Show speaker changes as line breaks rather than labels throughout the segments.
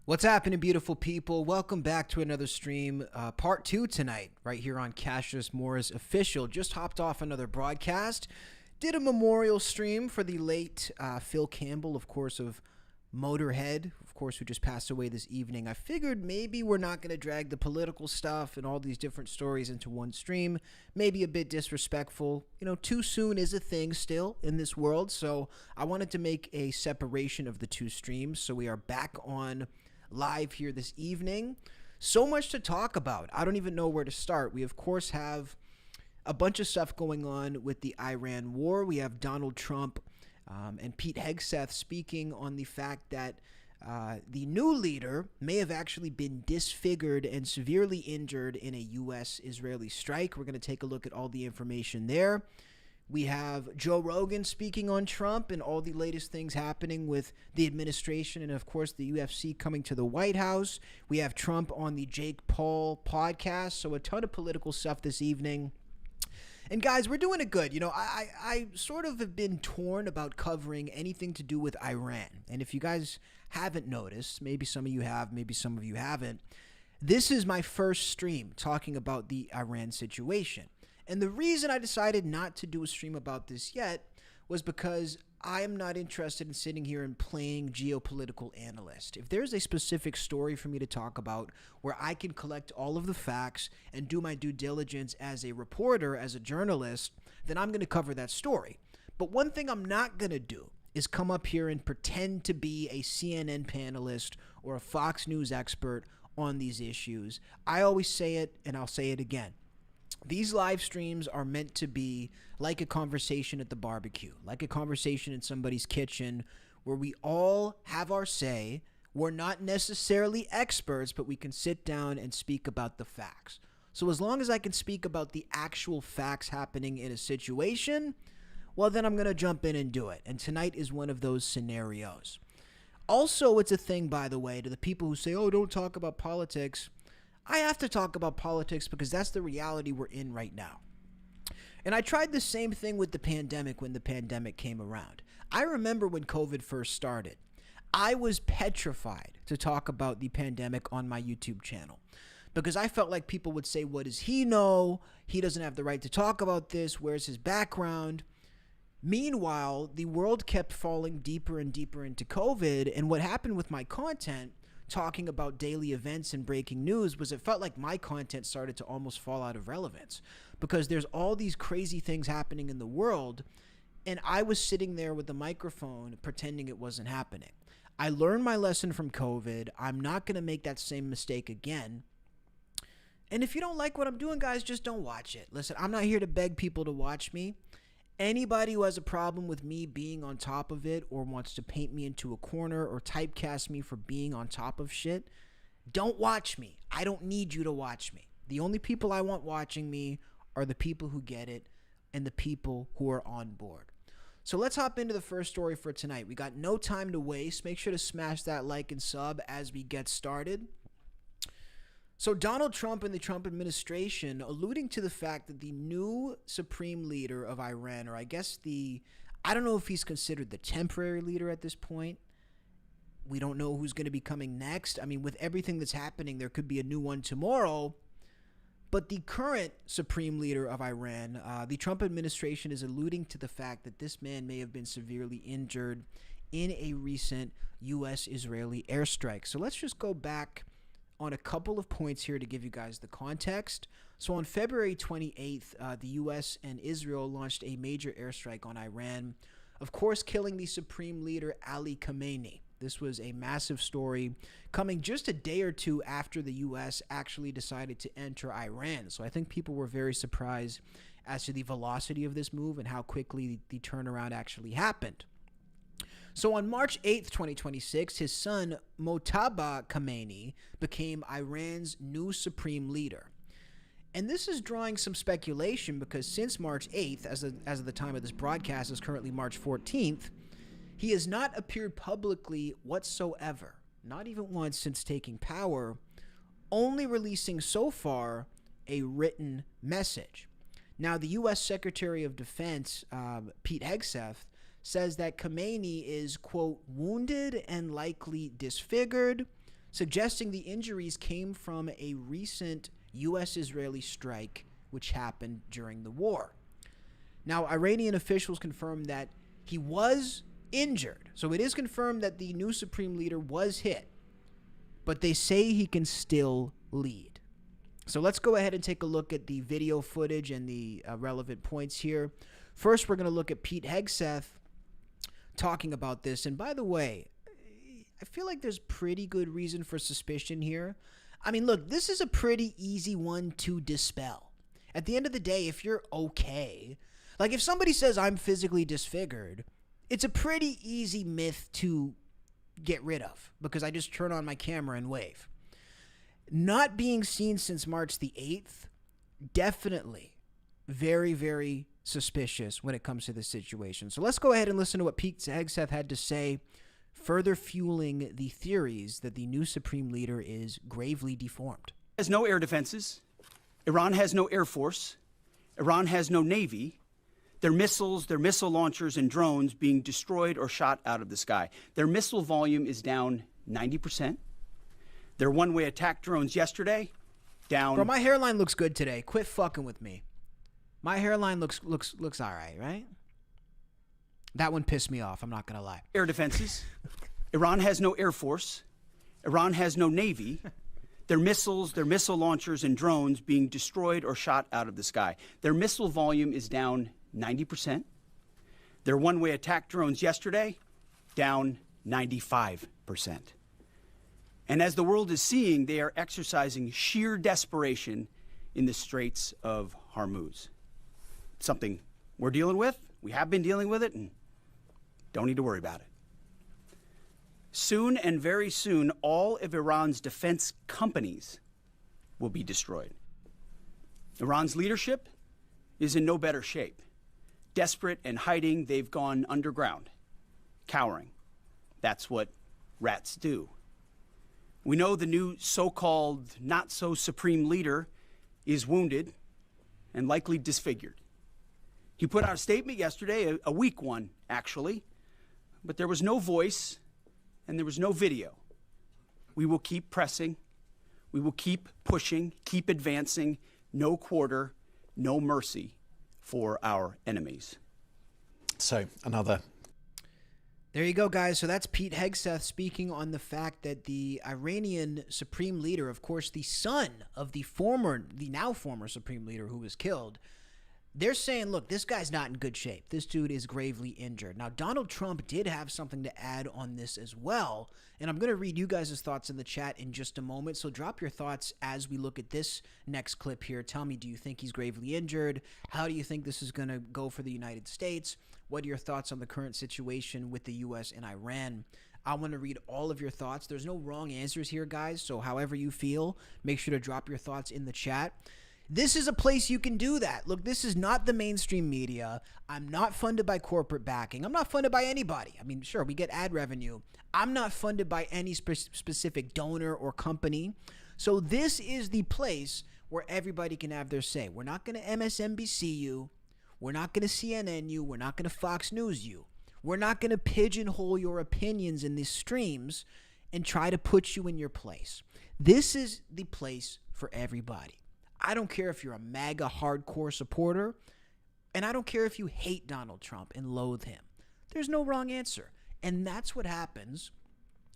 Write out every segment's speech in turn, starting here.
What's happening, beautiful people? Welcome back to another stream, part 2 tonight, right here on Cassius Morris Official. Just hopped off another broadcast. Did a memorial stream for the late Phil Campbell, of course, of Motorhead, of course, who just passed away this evening. I figured maybe we're not going to drag the political stuff and all these different stories into one stream. Maybe a bit disrespectful. You know, too soon is a thing still in this world, so I wanted to make a separation of the two streams. So we are back on live here this evening. So much to talk about. I don't even know where to start. We, of course, have a bunch of stuff going on with the Iran war. We have Donald Trump and Pete Hegseth speaking on the fact that the new leader may have actually been disfigured and severely injured in a U.S.-Israeli strike. We're going to take a look at all the information there. We have Joe Rogan speaking on Trump and all the latest things happening with the administration and, of course, the UFC coming to the White House. We have Trump on the Jake Paul podcast, so a ton of political stuff this evening. And guys, we're doing it good. You know, I sort of have been torn about covering anything to do with Iran. And if you guys haven't noticed, maybe some of you have, maybe some of you haven't, this is my first stream talking about the Iran situation. And the reason I decided not to do a stream about this yet was because I am not interested in sitting here and playing geopolitical analyst. If there's a specific story for me to talk about where I can collect all of the facts and do my due diligence as a reporter, as a journalist, then I'm going to cover that story. But one thing I'm not going to do is come up here and pretend to be a CNN panelist or a Fox News expert on these issues. I always say it, and I'll say it again. These live streams are meant to be like a conversation at the barbecue, like a conversation in somebody's kitchen where we all have our say. We're not necessarily experts, but we can sit down and speak about the facts. So as long as I can speak about the actual facts happening in a situation, well, then I'm going to jump in and do it. And tonight is one of those scenarios. Also, it's a thing, by the way, to the people who say, oh, don't talk about politics. I have to talk about politics because that's the reality we're in right now. And I tried the same thing with the pandemic when the pandemic came around. I remember when COVID first started. I was petrified to talk about the pandemic on my YouTube channel because I felt like people would say, what does he know? He doesn't have the right to talk about this. Where's his background? Meanwhile, the world kept falling deeper and deeper into COVID. And what happened with my content talking about daily events and breaking news was it felt like my content started to almost fall out of relevance because there's all these crazy things happening in the world and I was sitting there with the microphone pretending it wasn't happening. I learned my lesson from COVID. I'm not going to make that same mistake again. And if you don't like what I'm doing, guys, just don't watch it. Listen, I'm not here to beg people to watch me. Anybody who has a problem with me being on top of it or wants to paint me into a corner or typecast me for being on top of shit, don't watch me. I don't need you to watch me. The only people I want watching me are the people who get it and the people who are on board. So let's hop into the first story for tonight. We got no time to waste. Make sure to smash that like and sub as we get started. So Donald Trump and the Trump administration alluding to the fact that the new supreme leader of Iran, or I guess I don't know if he's considered the temporary leader at this point. We don't know who's going to be coming next. I mean, with everything that's happening, there could be a new one tomorrow. But the current supreme leader of Iran, the Trump administration is alluding to the fact that this man may have been severely injured in a recent U.S.-Israeli airstrike. So let's just go back on a couple of points here to give you guys the context. So on February 28th, the U.S. and Israel launched a major airstrike on Iran, of course, killing the supreme leader Ali Khamenei. This was a massive story coming just a day or two after the U.S. actually decided to enter Iran. So I think people were very surprised as to the velocity of this move and how quickly the turnaround actually happened. So on March 8th, 2026, his son Mojtaba Khamenei became Iran's new supreme leader. And this is drawing some speculation because since March 8th, as of the time of this broadcast is currently March 14th, he has not appeared publicly whatsoever, not even once since taking power, only releasing so far a written message. Now, the U.S. Secretary of Defense, Pete Hegseth, says that Khamenei is, quote, wounded and likely disfigured. suggesting the injuries came from a recent U.S.-Israeli strike which happened during the war. Now, Iranian officials confirmed that he was injured. So it is confirmed that the new supreme leader was hit, but they say he can still lead. So let's go ahead and take a look at the video footage and the relevant points here. First, we're going to look at Pete Hegseth talking about this. And by the way, I feel like there's pretty good reason for suspicion here. I mean, look, this is a pretty easy one to dispel. At the end of the day, if you're okay, like if somebody says I'm physically disfigured, it's a pretty easy myth to get rid of because I just turn on my camera and wave. Not being seen since March the 8th, definitely very, very suspicious when it comes to this situation. So let's go ahead and listen to what Pete Hegseth had to say, further fueling the theories that the new supreme leader is gravely deformed.
Has no air defenses. Iran has no air force. Iran has no navy. Their missiles, their missile launchers and drones being destroyed or shot out of the sky. Their missile volume is down 90%. Their one-way attack drones yesterday, down...
Bro, my hairline looks good today. Quit fucking with me. My hairline looks all right? That one pissed me off, I'm not going to lie.
Air defenses. Iran has no air force. Iran has no navy. Their missiles, their missile launchers and drones being destroyed or shot out of the sky. Their missile volume is down 90%. Their one-way attack drones yesterday, down 95%. And as the world is seeing, they are exercising sheer desperation in the Straits of Hormuz. Something we're dealing with, we have been dealing with it, and don't need to worry about it. Soon and very soon, all of Iran's defense companies will be destroyed. Iran's leadership is in no better shape. Desperate and hiding, they've gone underground, cowering. That's what rats do. We know the new so-called not-so-supreme leader is wounded and likely disfigured. He put out a statement yesterday, a weak one, actually, but there was no voice and there was no video. We will keep pressing. We will keep pushing, keep advancing. No quarter, no mercy for our enemies.
So another.
There you go, guys. So that's Pete Hegseth speaking on the fact that the Iranian supreme leader, of course, the son of the now former supreme leader who was killed, they're saying, look, this guy's not in good shape. This dude is gravely injured. Now, Donald Trump did have something to add on this as well, and I'm going to read you guys' thoughts in the chat in just a moment, so drop your thoughts as we look at this next clip here. Tell me, do you think he's gravely injured? How do you think this is going to go for the United States? What are your thoughts on the current situation with the U.S. and Iran? I want to read all of your thoughts. There's no wrong answers here, guys, so however you feel, make sure to drop your thoughts in the chat. This is a place you can do that. Look, this is not the mainstream media. I'm not funded by corporate backing. I'm not funded by anybody. I mean, sure, we get ad revenue. I'm not funded by any specific donor or company. So this is the place where everybody can have their say. We're not going to MSNBC you. We're not going to CNN you. We're not going to Fox News you. We're not going to pigeonhole your opinions in these streams and try to put you in your place. This is the place for everybody. I don't care if you're a MAGA hardcore supporter, and I don't care if you hate Donald Trump and loathe him. There's no wrong answer. And that's what happens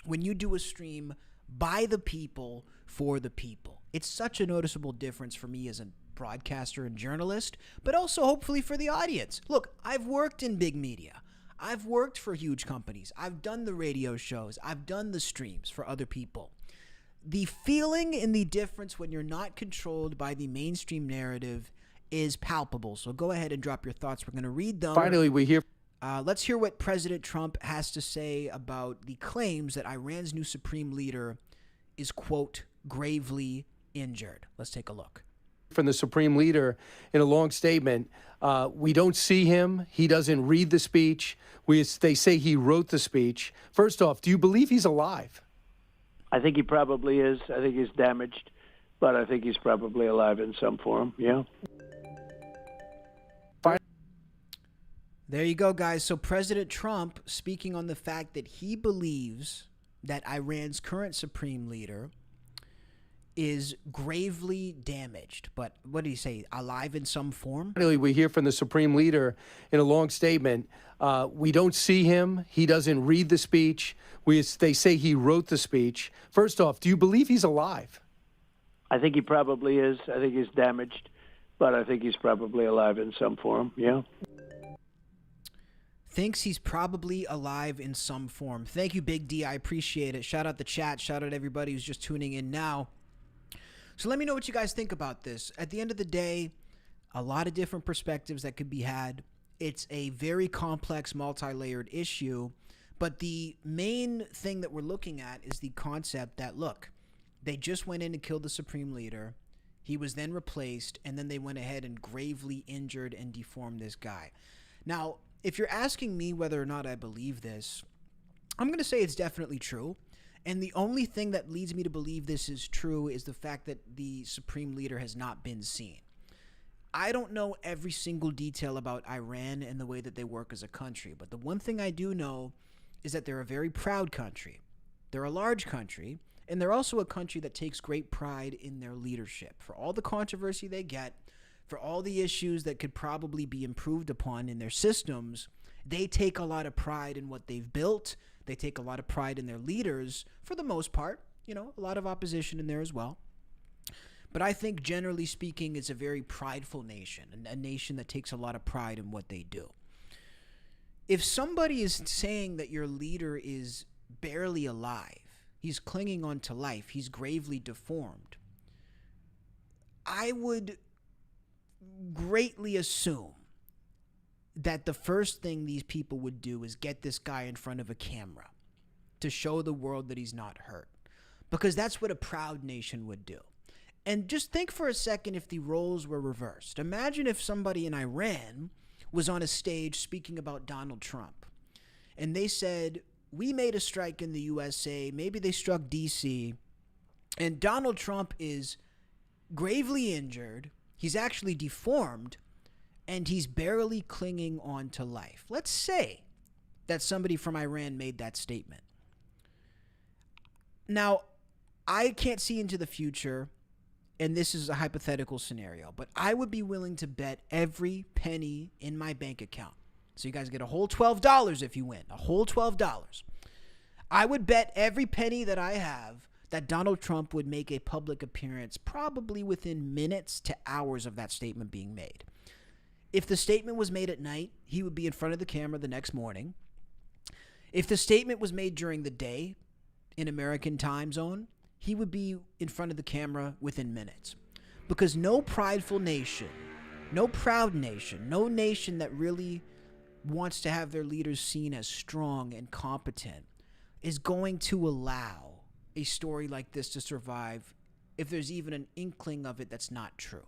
when you do a stream by the people for the people. It's such a noticeable difference for me as a broadcaster and journalist, but also hopefully for the audience. Look, I've worked in big media. I've worked for huge companies. I've done the radio shows. I've done the streams for other people. The feeling and the difference when you're not controlled by the mainstream narrative is palpable. So go ahead and drop your thoughts. We're going to read them.
Finally, we hear.
Let's hear what President Trump has to say about the claims that Iran's new supreme leader is, quote, gravely injured. Let's take a look.
From the supreme leader in a long statement. We don't see him. He doesn't read the speech. They say he wrote the speech. First off, do you believe he's alive?
I think he probably is. I think he's damaged, but I think he's probably alive in some form, yeah.
There you go, guys. So President Trump speaking on the fact that he believes that Iran's current supreme leader is gravely damaged, but what did he say? Alive in some form?
Finally, we hear from the Supreme Leader in a long statement. We don't see him. He doesn't read the speech. They say he wrote the speech. First off, do you believe he's alive?
I think he probably is. I think he's damaged, but I think he's probably alive in some form. Yeah.
Thinks he's probably alive in some form. Thank you, Big D. I appreciate it. Shout out the chat. Shout out everybody who's just tuning in now. So let me know what you guys think about this. At the end of the day, a lot of different perspectives that could be had. It's a very complex, multi-layered issue. But the main thing that we're looking at is the concept that, look, they just went in and killed the supreme leader. He was then replaced, and then they went ahead and gravely injured and deformed this guy. Now, if you're asking me whether or not I believe this, I'm going to say it's definitely true. And the only thing that leads me to believe this is true is the fact that the supreme leader has not been seen. I don't know every single detail about Iran and the way that they work as a country, but the one thing I do know is that they're a very proud country. They're a large country, and they're also a country that takes great pride in their leadership. For all the controversy they get, for all the issues that could probably be improved upon in their systems, they take a lot of pride in what they've built. They take a lot of pride in their leaders, for the most part. You know, a lot of opposition in there as well. But I think, generally speaking, it's a very prideful nation, a nation that takes a lot of pride in what they do. If somebody is saying that your leader is barely alive, he's clinging on to life, he's gravely deformed, I would greatly assume that the first thing these people would do is get this guy in front of a camera to show the world that he's not hurt. Because that's what a proud nation would do. And just think for a second if the roles were reversed. Imagine if somebody in Iran was on a stage speaking about Donald Trump, and they said, we made a strike in the USA, maybe they struck DC, and Donald Trump is gravely injured, he's actually deformed, and he's barely clinging on to life. Let's say that somebody from Iran made that statement. Now, I can't see into the future, and this is a hypothetical scenario, but I would be willing to bet every penny in my bank account. So you guys get a whole $12 if you win, a whole $12. I would bet every penny that I have that Donald Trump would make a public appearance probably within minutes to hours of that statement being made. If the statement was made at night, he would be in front of the camera the next morning. If the statement was made during the day in American time zone, he would be in front of the camera within minutes. Because no prideful nation, no proud nation, no nation that really wants to have their leaders seen as strong and competent is going to allow a story like this to survive if there's even an inkling of it that's not true.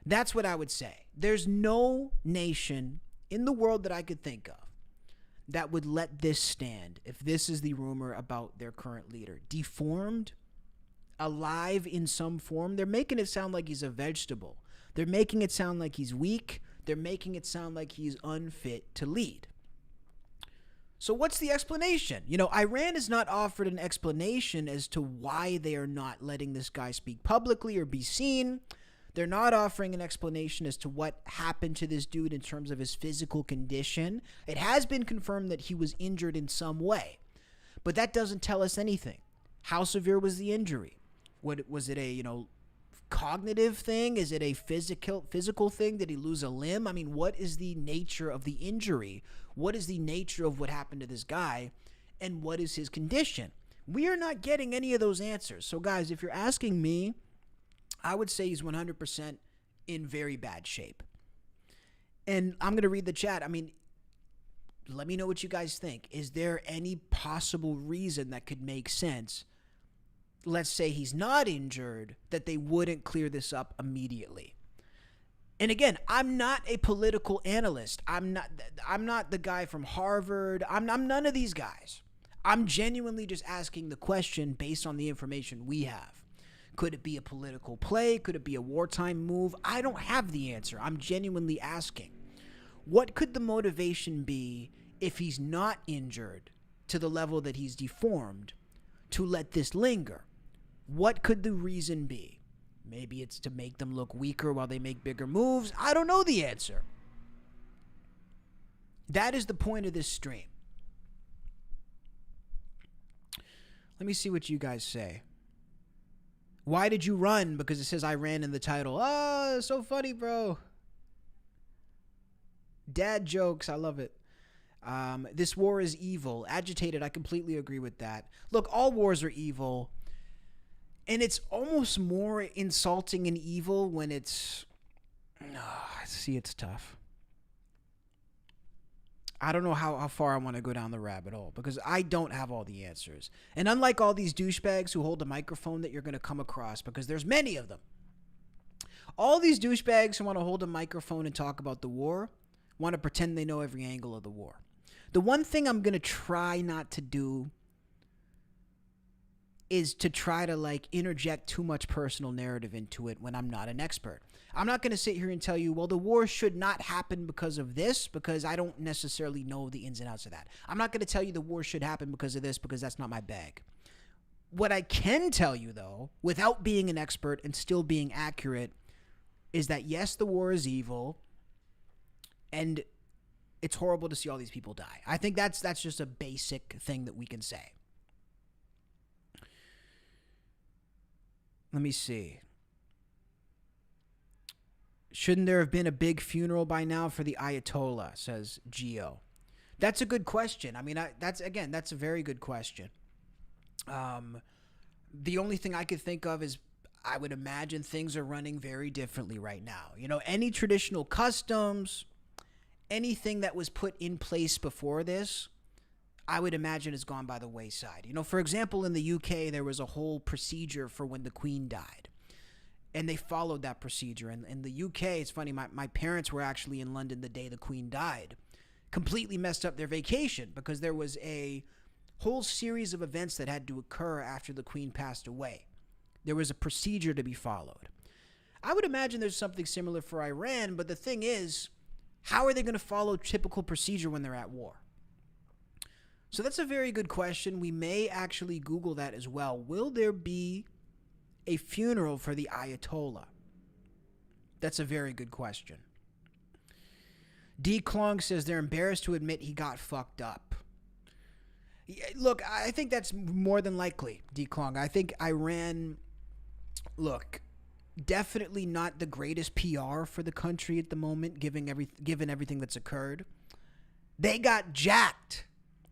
That's what I would say. There's no nation in the world that I could think of that would let this stand if this is the rumor about their current leader. Deformed, alive in some form. They're making it sound like he's a vegetable. They're making it sound like he's weak. They're making it sound like he's unfit to lead. So what's the explanation? You know, Iran has not offered an explanation as to why they are not letting this guy speak publicly or be seen. They're not offering an explanation as to what happened to this dude in terms of his physical condition. It has been confirmed that he was injured in some way, but that doesn't tell us anything. How severe was the injury? Was it a, cognitive thing? Is it a physical thing? Did he lose a limb? I mean, what is the nature of the injury? What is the nature of what happened to this guy? And what is his condition? We are not getting any of those answers. So guys, if you're asking me, I would say he's 100% in very bad shape. And I'm going to read the chat. I mean, let me know what you guys think. Is there any possible reason that could make sense? Let's say he's not injured, that they wouldn't clear this up immediately. And again, I'm not a political analyst. I'm not the guy from Harvard. I'm none of these guys. I'm genuinely just asking the question based on the information we have. Could it be a political play? Could it be a wartime move? I don't have the answer. I'm genuinely asking. What could the motivation be if he's not injured to the level that he's deformed? to let this linger? What could the reason be? Maybe it's to make them look weaker while they make bigger moves. I don't know the answer. That is the point of this stream. Let me see what you guys say. Why did you run? Because it says Iran in the title. Oh, so funny, bro. Dad jokes. I love it. This war is evil. Agitated. I completely agree with that. Look, all wars are evil. And it's almost more insulting and evil when it's... see, it's tough. I don't know how far I want to go down the rabbit hole because I don't have all the answers. And unlike all these douchebags who hold a microphone that you're going to come across, because there's many of them, all these douchebags who want to hold a microphone and talk about the war want to pretend they know every angle of the war. The one thing I'm going to try not to do is to try to interject too much personal narrative into it when I'm not an expert. I'm not going to sit here and tell you, well, the war should not happen because of this, because I don't necessarily know the ins and outs of that. I'm not going to tell you the war should happen because of this, because that's not my bag. What I can tell you, though, without being an expert and still being accurate, is that yes, the war is evil, and it's horrible to see all these people die. I think that's just a basic thing that we can say. Let me see. Shouldn't there have been a big funeral by now for the Ayatollah, says Geo. That's a good question. I mean, that's a very good question. The only thing I could think of is I would imagine things are running very differently right now. You know, any traditional customs, anything that was put in place before this, I would imagine has gone by the wayside. You know, for example, in the UK, there was a whole procedure for when the Queen died. And they followed that procedure. And in the UK, it's funny, my parents were actually in London the day the Queen died. Completely messed up their vacation because there was a whole series of events that had to occur after the Queen passed away. There was a procedure to be followed. I would imagine there's something similar for Iran, but the thing is, how are they going to follow typical procedure when they're at war? So that's a very good question. We may actually Google that as well. Will there be a funeral for the Ayatollah? That's a very good question. D. Klong says they're embarrassed to admit he got fucked up. Look, I think that's more than likely, D. Klong. I think Iran, look, definitely not the greatest PR for the country at the moment, given everything that's occurred. They got jacked.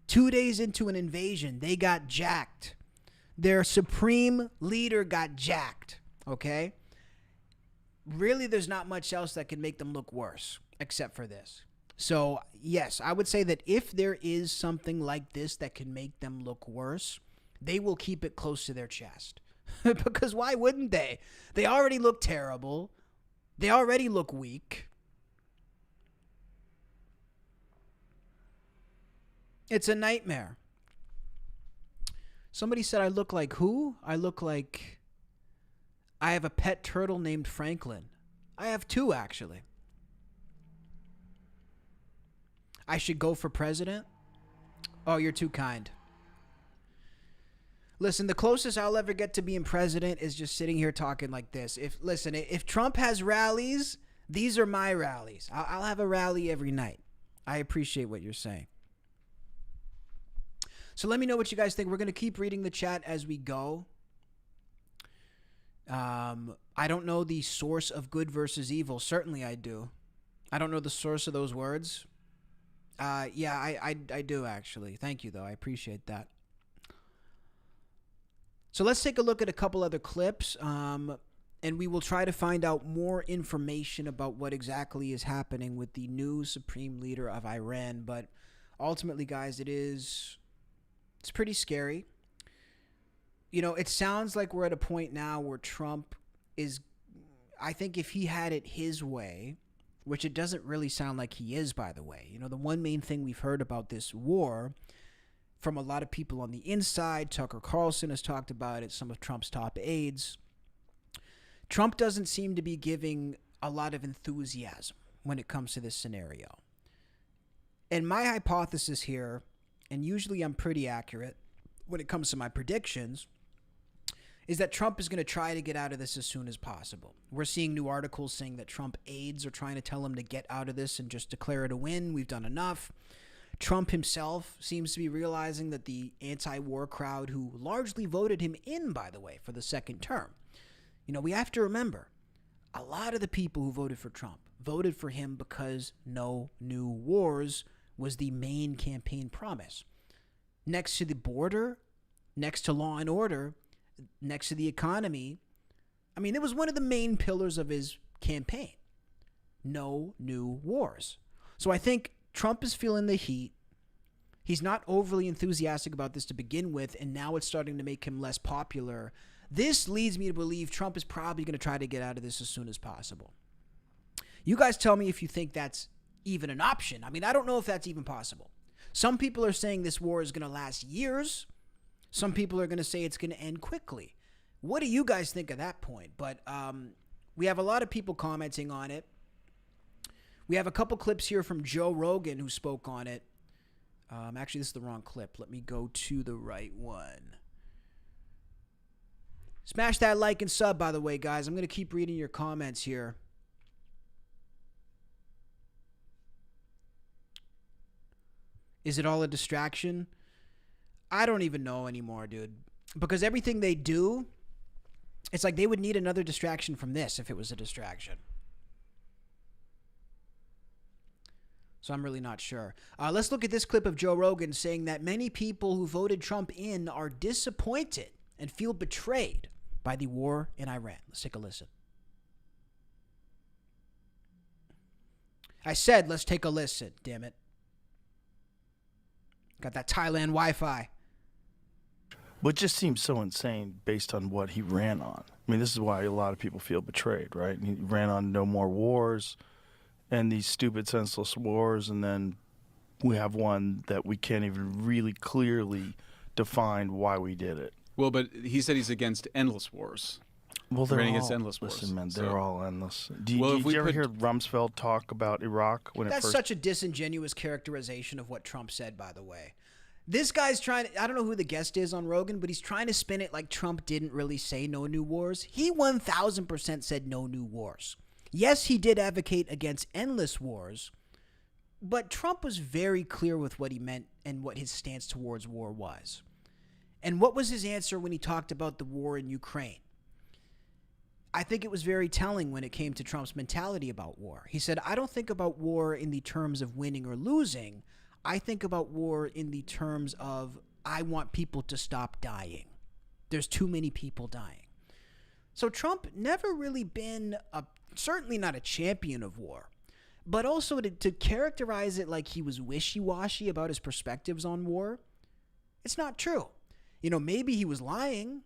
2 days into an invasion, they got jacked. Their supreme leader got jacked, okay? Really, there's not much else that can make them look worse except for this. So, yes, I would say that if there is something like this that can make them look worse, they will keep it close to their chest. Because why wouldn't they? They already look terrible. They already look weak. It's a nightmare. Somebody said I look like who? I look like I have a pet turtle named Franklin. I have two, actually. I should go for president? Oh, you're too kind. Listen, the closest I'll ever get to being president is just sitting here talking like this. If Trump has rallies, these are my rallies. I'll have a rally every night. I appreciate what you're saying. So let me know what you guys think. We're going to keep reading the chat as we go. I don't know the source of good versus evil. Certainly I do. I don't know the source of those words. Yeah, I do actually. Thank you, though. I appreciate that. So let's take a look at a couple other clips, and we will try to find out more information about what exactly is happening with the new supreme leader of Iran. But ultimately, guys, it's pretty scary. You know, it sounds like we're at a point now where Trump is, I think if he had it his way, which it doesn't really sound like he is, by the way. You know, the one main thing we've heard about this war from a lot of people on the inside, Tucker Carlson has talked about it, some of Trump's top aides. Trump doesn't seem to be giving a lot of enthusiasm when it comes to this scenario. And my hypothesis here, and usually I'm pretty accurate, when it comes to my predictions is that Trump is going to try to get out of this as soon as possible. We're seeing new articles saying that Trump aides are trying to tell him to get out of this and just declare it a win. We've done enough. Trump himself seems to be realizing that the anti-war crowd, who largely voted him in, by the way, for the second term, we have to remember, a lot of the people who voted for Trump voted for him because no new wars was the main campaign promise. Next to the border, next to law and order, next to the economy, it was one of the main pillars of his campaign. No new wars. So I think Trump is feeling the heat. He's not overly enthusiastic about this to begin with, and now it's starting to make him less popular. This leads me to believe Trump is probably going to try to get out of this as soon as possible. You guys tell me if you think that's even an option. I don't know if that's even possible. Some people are saying this war is going to last years. Some people are going to say it's going to end quickly. What do you guys think of that point? But we have a lot of people commenting on it. We have a couple clips here from Joe Rogan who spoke on it. Actually, this is the wrong clip. Let me go to the right one. Smash that like and sub, by the way, guys. I'm going to keep reading your comments here. Is it all a distraction? I don't even know anymore, dude. Because everything they do, it's like they would need another distraction from this if it was a distraction. So I'm really not sure. Let's look at this clip of Joe Rogan saying that many people who voted Trump in are disappointed and feel betrayed by the war in Iran. Let's take a listen. I said, let's take a listen, damn it. Got that Thailand Wi-Fi.
But it just seems so insane based on what he ran on. This is why a lot of people feel betrayed, right? He ran on no more wars and these stupid, senseless wars, and then we have one that we can't even really clearly define why we did it.
Well, but he said he's against endless wars.
Well, they're
running
all,
against endless wars.
Listen, man, they're all endless. Did
Well,
you ever hear Rumsfeld talk about Iraq when
That's
it first?
such a disingenuous characterization of what Trump said, by the way. This guy's trying to, I don't know who the guest is on Rogan, but he's trying to spin it like Trump didn't really say no new wars. He 1,000% said no new wars. Yes, he did advocate against endless wars, but Trump was very clear with what he meant and what his stance towards war was. And what was his answer when he talked about the war in Ukraine? I think it was very telling when it came to Trump's mentality about war. He said, I don't think about war in the terms of winning or losing. I think about war in the terms of I want people to stop dying. There's too many people dying. So Trump never really been certainly not a champion of war, but also to characterize it like he was wishy-washy about his perspectives on war, it's not true. Maybe he was lying.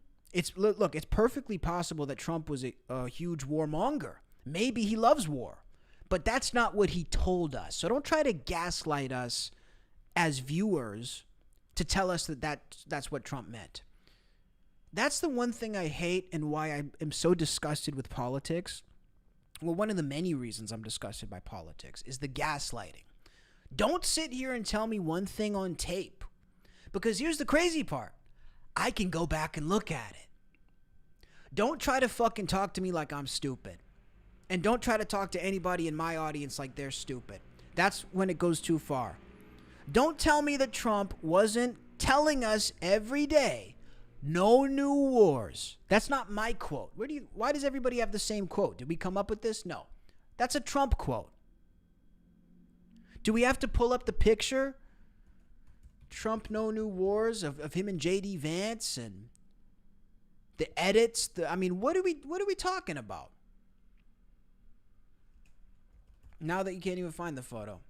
Look, it's perfectly possible that Trump was a huge warmonger. Maybe he loves war, but that's not what he told us. So don't try to gaslight us as viewers to tell us that's what Trump meant. That's the one thing I hate and why I am so disgusted with politics. Well, one of the many reasons I'm disgusted by politics is the gaslighting. Don't sit here and tell me one thing on tape, because here's the crazy part. I can go back and look at it. Don't try to fucking talk to me like I'm stupid. And don't try to talk to anybody in my audience like they're stupid. That's when it goes too far. Don't tell me that Trump wasn't telling us every day, no new wars. That's not my quote. Why does everybody have the same quote? Did we come up with this? No. That's a Trump quote. Do we have to pull up the picture? Trump, no new wars of him and J.D. Vance and the edits. What are we talking about? Now that you can't even find the photo.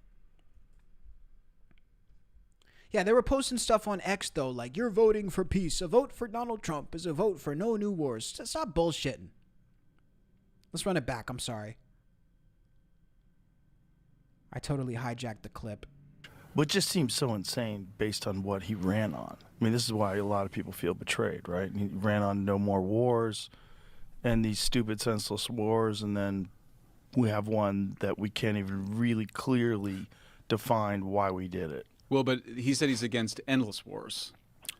Yeah, they were posting stuff on X, though, like, you're voting for peace. A vote for Donald Trump is a vote for no new wars. Stop bullshitting. Let's run it back. I'm sorry. I totally hijacked the clip.
But it just seems so insane based on what he ran on. This is why a lot of people feel betrayed, right? He ran on no more wars and these stupid, senseless wars, and then we have one that we can't even really clearly define why we did it.
Well, but he said he's against endless wars.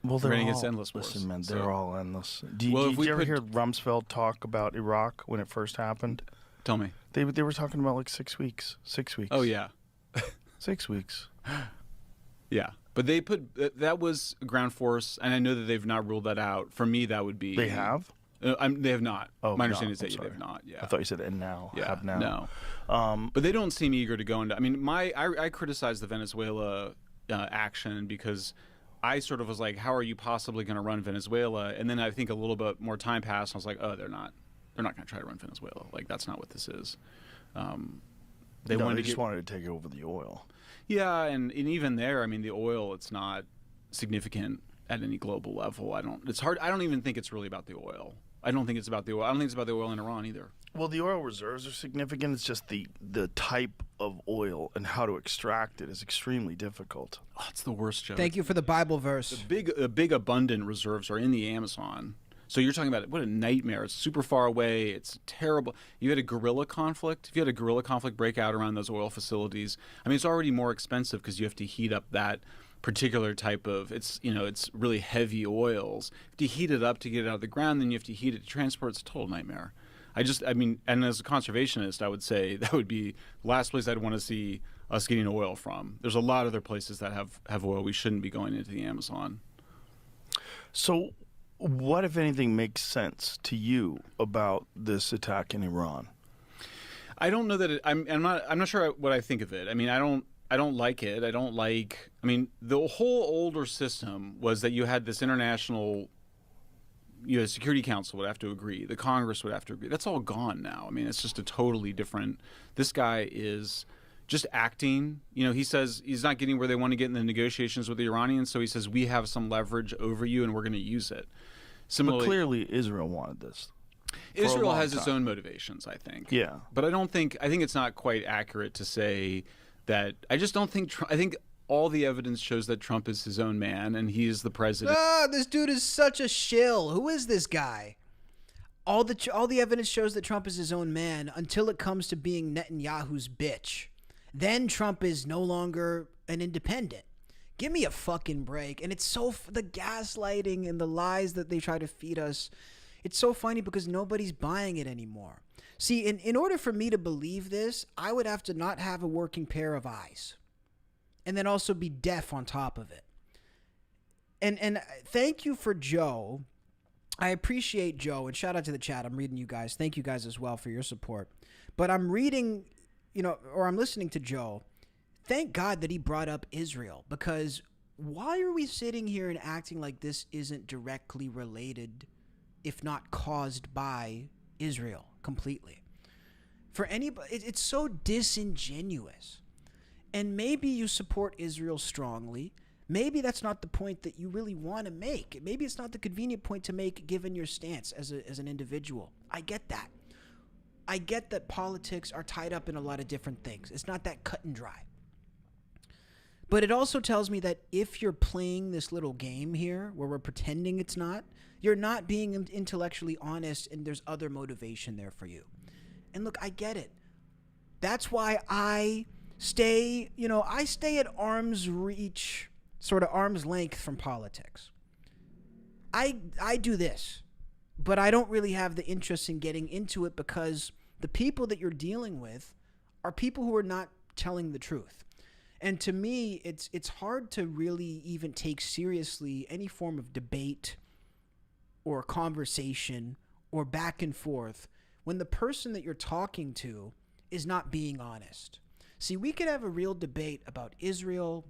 Well, they're
running
all,
against endless wars.
listen, man,
So-
they're all endless. Did
Well, if we
you ever
put-
hear Rumsfeld talk about Iraq when it first happened?
Tell me.
They were talking about like 6 weeks. 6 weeks.
Oh yeah,
6 weeks.
yeah. But they put that was ground force, and I know that they've not ruled that out. For me, that would be
They have?
they have not.
Oh,
my understanding
no,
is that
I'm
they've
sorry.
not. Yeah.
I thought you said and now.
Yeah.
Have now.
No. But they don't seem eager to go into. I mean, I criticize the Venezuela action because I sort of was like, how are you possibly going to run Venezuela? And then I think a little bit more time passed, and I was like, oh, they're not going to try to run Venezuela. Like that's not what this is. They
just wanted to take over the oil.
Yeah, and even there, I mean, the oil, it's not significant at any global level. It's hard. I don't even think it's really about the oil. I don't think it's about the oil. I don't think it's about the oil in Iran either.
Well, the oil reserves are significant. It's just the type of oil and how to extract it is extremely difficult.
Oh, it's the worst, Joe.
Thank you for the Bible verse.
Big abundant reserves are in the Amazon. So you're talking about what a nightmare. It's super far away. It's terrible. You had a guerrilla conflict. If you had a guerrilla conflict break out around those oil facilities, I mean, it's already more expensive because you have to heat up that particular type of, it's really heavy oils. If you heat it up to get it out of the ground, then you have to heat it to transport. It's a total nightmare. And as a conservationist, I would say that would be the last place I'd want to see us getting oil from. There's a lot of other places that have oil. We shouldn't be going into the Amazon.
So what, if anything, makes sense to you about this attack in Iran?
I don't know that I'm not sure what I think of it. I mean, I don't like it. I mean, the whole older system was that you had this international, the Security Council would have to agree. The Congress would have to agree. That's all gone now. I mean, it's just a totally different. This guy is just acting. He says he's not getting where they want to get in the negotiations with the Iranians, so he says we have some leverage over you, and we're going to use it. Similarly,
But clearly, Israel wanted this.
Israel has its own motivations, I think.
Yeah.
But I think it's not quite accurate to say that. I just don't think I think all the evidence shows that Trump is his own man and he is the president.
Ah, this dude is such a shill. Who is this guy? All the evidence shows that Trump is his own man until it comes to being Netanyahu's bitch. Then Trump is no longer an independent. Give me a fucking break. And it's so the gaslighting and the lies that they try to feed us. It's so funny because nobody's buying it anymore. See, in order for me to believe this, I would have to not have a working pair of eyes. And then also be deaf on top of it. And thank you for Joe. I appreciate Joe, and shout out to the chat. I'm reading you guys. Thank you guys as well for your support. But I'm reading, or I'm listening to Joe. Thank God that he brought up Israel, because why are we sitting here and acting like this isn't directly related, if not caused by Israel completely? For anybody, it's so disingenuous. And maybe you support Israel strongly. Maybe that's not the point that you really want to make. Maybe it's not the convenient point to make given your stance as an individual. I get that. I get that politics are tied up in a lot of different things. It's not that cut and dry. But it also tells me that if you're playing this little game here where we're pretending it's not, you're not being intellectually honest, and there's other motivation there for you. And look, I get it. That's why I stay at arm's reach, sort of arm's length from politics. I do this, but I don't really have the interest in getting into it because the people that you're dealing with are people who are not telling the truth. And to me, it's hard to really even take seriously any form of debate or conversation or back and forth when the person that you're talking to is not being honest. See, we could have a real debate about Israel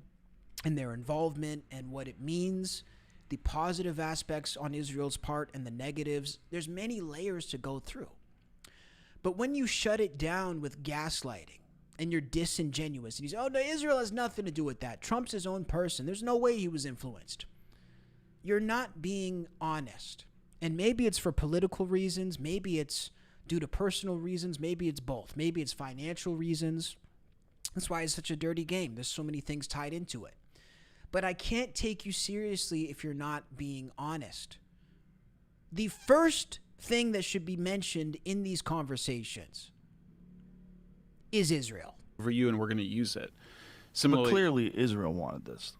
and their involvement and what it means, the positive aspects on Israel's part and the negatives. There's many layers to go through. But when you shut it down with gaslighting and you're disingenuous and you say, oh, no, Israel has nothing to do with that. Trump's his own person. There's no way he was influenced. You're not being honest. And maybe it's for political reasons. Maybe it's due to personal reasons. Maybe it's both. Maybe it's financial reasons. That's why it's such a dirty game. There's so many things tied into it. But I can't take you seriously if you're not being honest. The first thing that should be mentioned in these conversations is Israel.
For you, and we're going to use it.
But
Similarly,
clearly, Israel wanted this.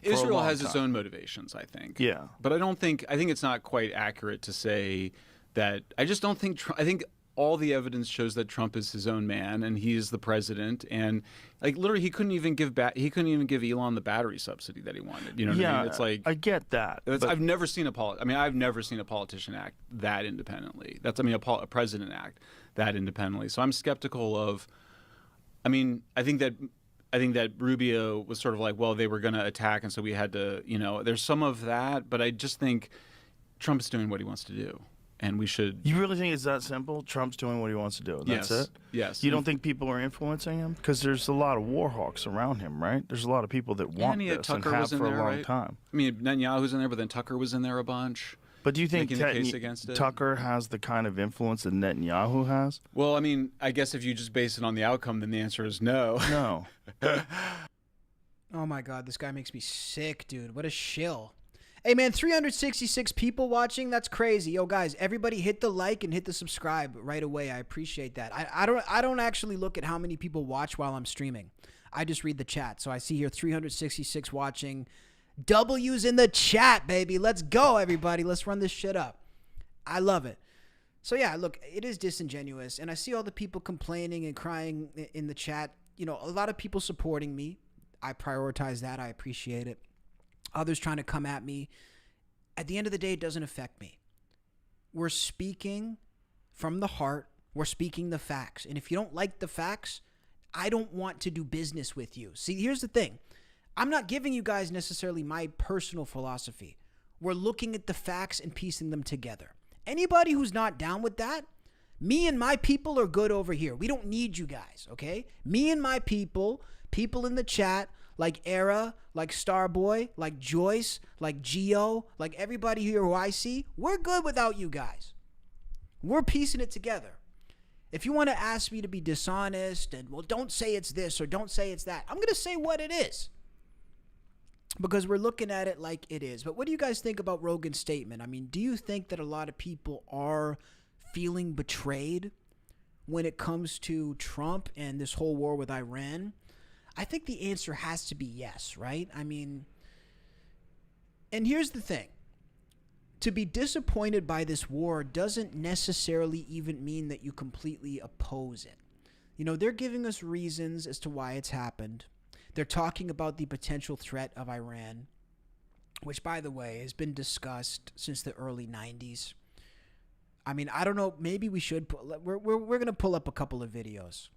Israel has its own motivations, I think.
Yeah.
But I think it's not quite accurate to say that. I just don't think I think all the evidence shows that Trump is his own man and he is the president, and like literally he couldn't even give Elon the battery subsidy that he wanted. You know what I mean? It's like,
I get that.
I've never seen a politician act that independently. A president act that independently. So I'm skeptical of. I mean, I think that Rubio was sort of like, well, they were going to attack, and so we had to, there's some of that, but I just think Trump's doing what he wants to do, and we should.
You really think it's that simple? Trump's doing what he wants to do. That's it?
Yes.
You don't think people are influencing him? Because there's a lot of war hawks around him, right? There's a lot of people that want this and have for a long time.
I mean, Netanyahu's in there, but then Tucker was in there a bunch.
But do you think
Tucker
has the kind of influence that Netanyahu has?
Well, I mean, I guess if you just base it on the outcome, then the answer is no.
No.
Oh my God, this guy makes me sick, dude. What a shill. Hey man, 366 people watching. That's crazy. Yo guys, everybody hit the like and hit the subscribe right away. I appreciate that. I don't actually look at how many people watch while I'm streaming. I just read the chat. So I see here 366 watching. W's in the chat, baby. Let's go, everybody. Let's run this shit up. I love it. So yeah, look, it is disingenuous, and I see all the people complaining and crying in the chat. A lot of people supporting me. I prioritize that. I appreciate it. Others trying to come at me. At the end of the day, it doesn't affect me. We're speaking from the heart. We're speaking the facts. And if you don't like the facts, I don't want to do business with you. See, here's the thing. I'm not giving you guys necessarily my personal philosophy. We're looking at the facts and piecing them together. Anybody who's not down with that, me and my people are good over here. We don't need you guys, okay? Me and my people in the chat, like Era, like Starboy, like Joyce, like Geo, like everybody here who I see, we're good without you guys. We're piecing it together. If you want to ask me to be dishonest and, well, don't say it's this or don't say it's that, I'm going to say what it is. Because we're looking at it like it is. But what do you guys think about Rogan's statement? I mean, do you think that a lot of people are feeling betrayed when it comes to Trump and this whole war with Iran? I think the answer has to be yes, right? I mean, and here's the thing. To be disappointed by this war doesn't necessarily even mean that you completely oppose it. They're giving us reasons as to why it's happened. They're talking about the potential threat of Iran, which, by the way, has been discussed since the early 90s. I mean, I don't know. Maybe we should. We're going to pull up a couple of videos.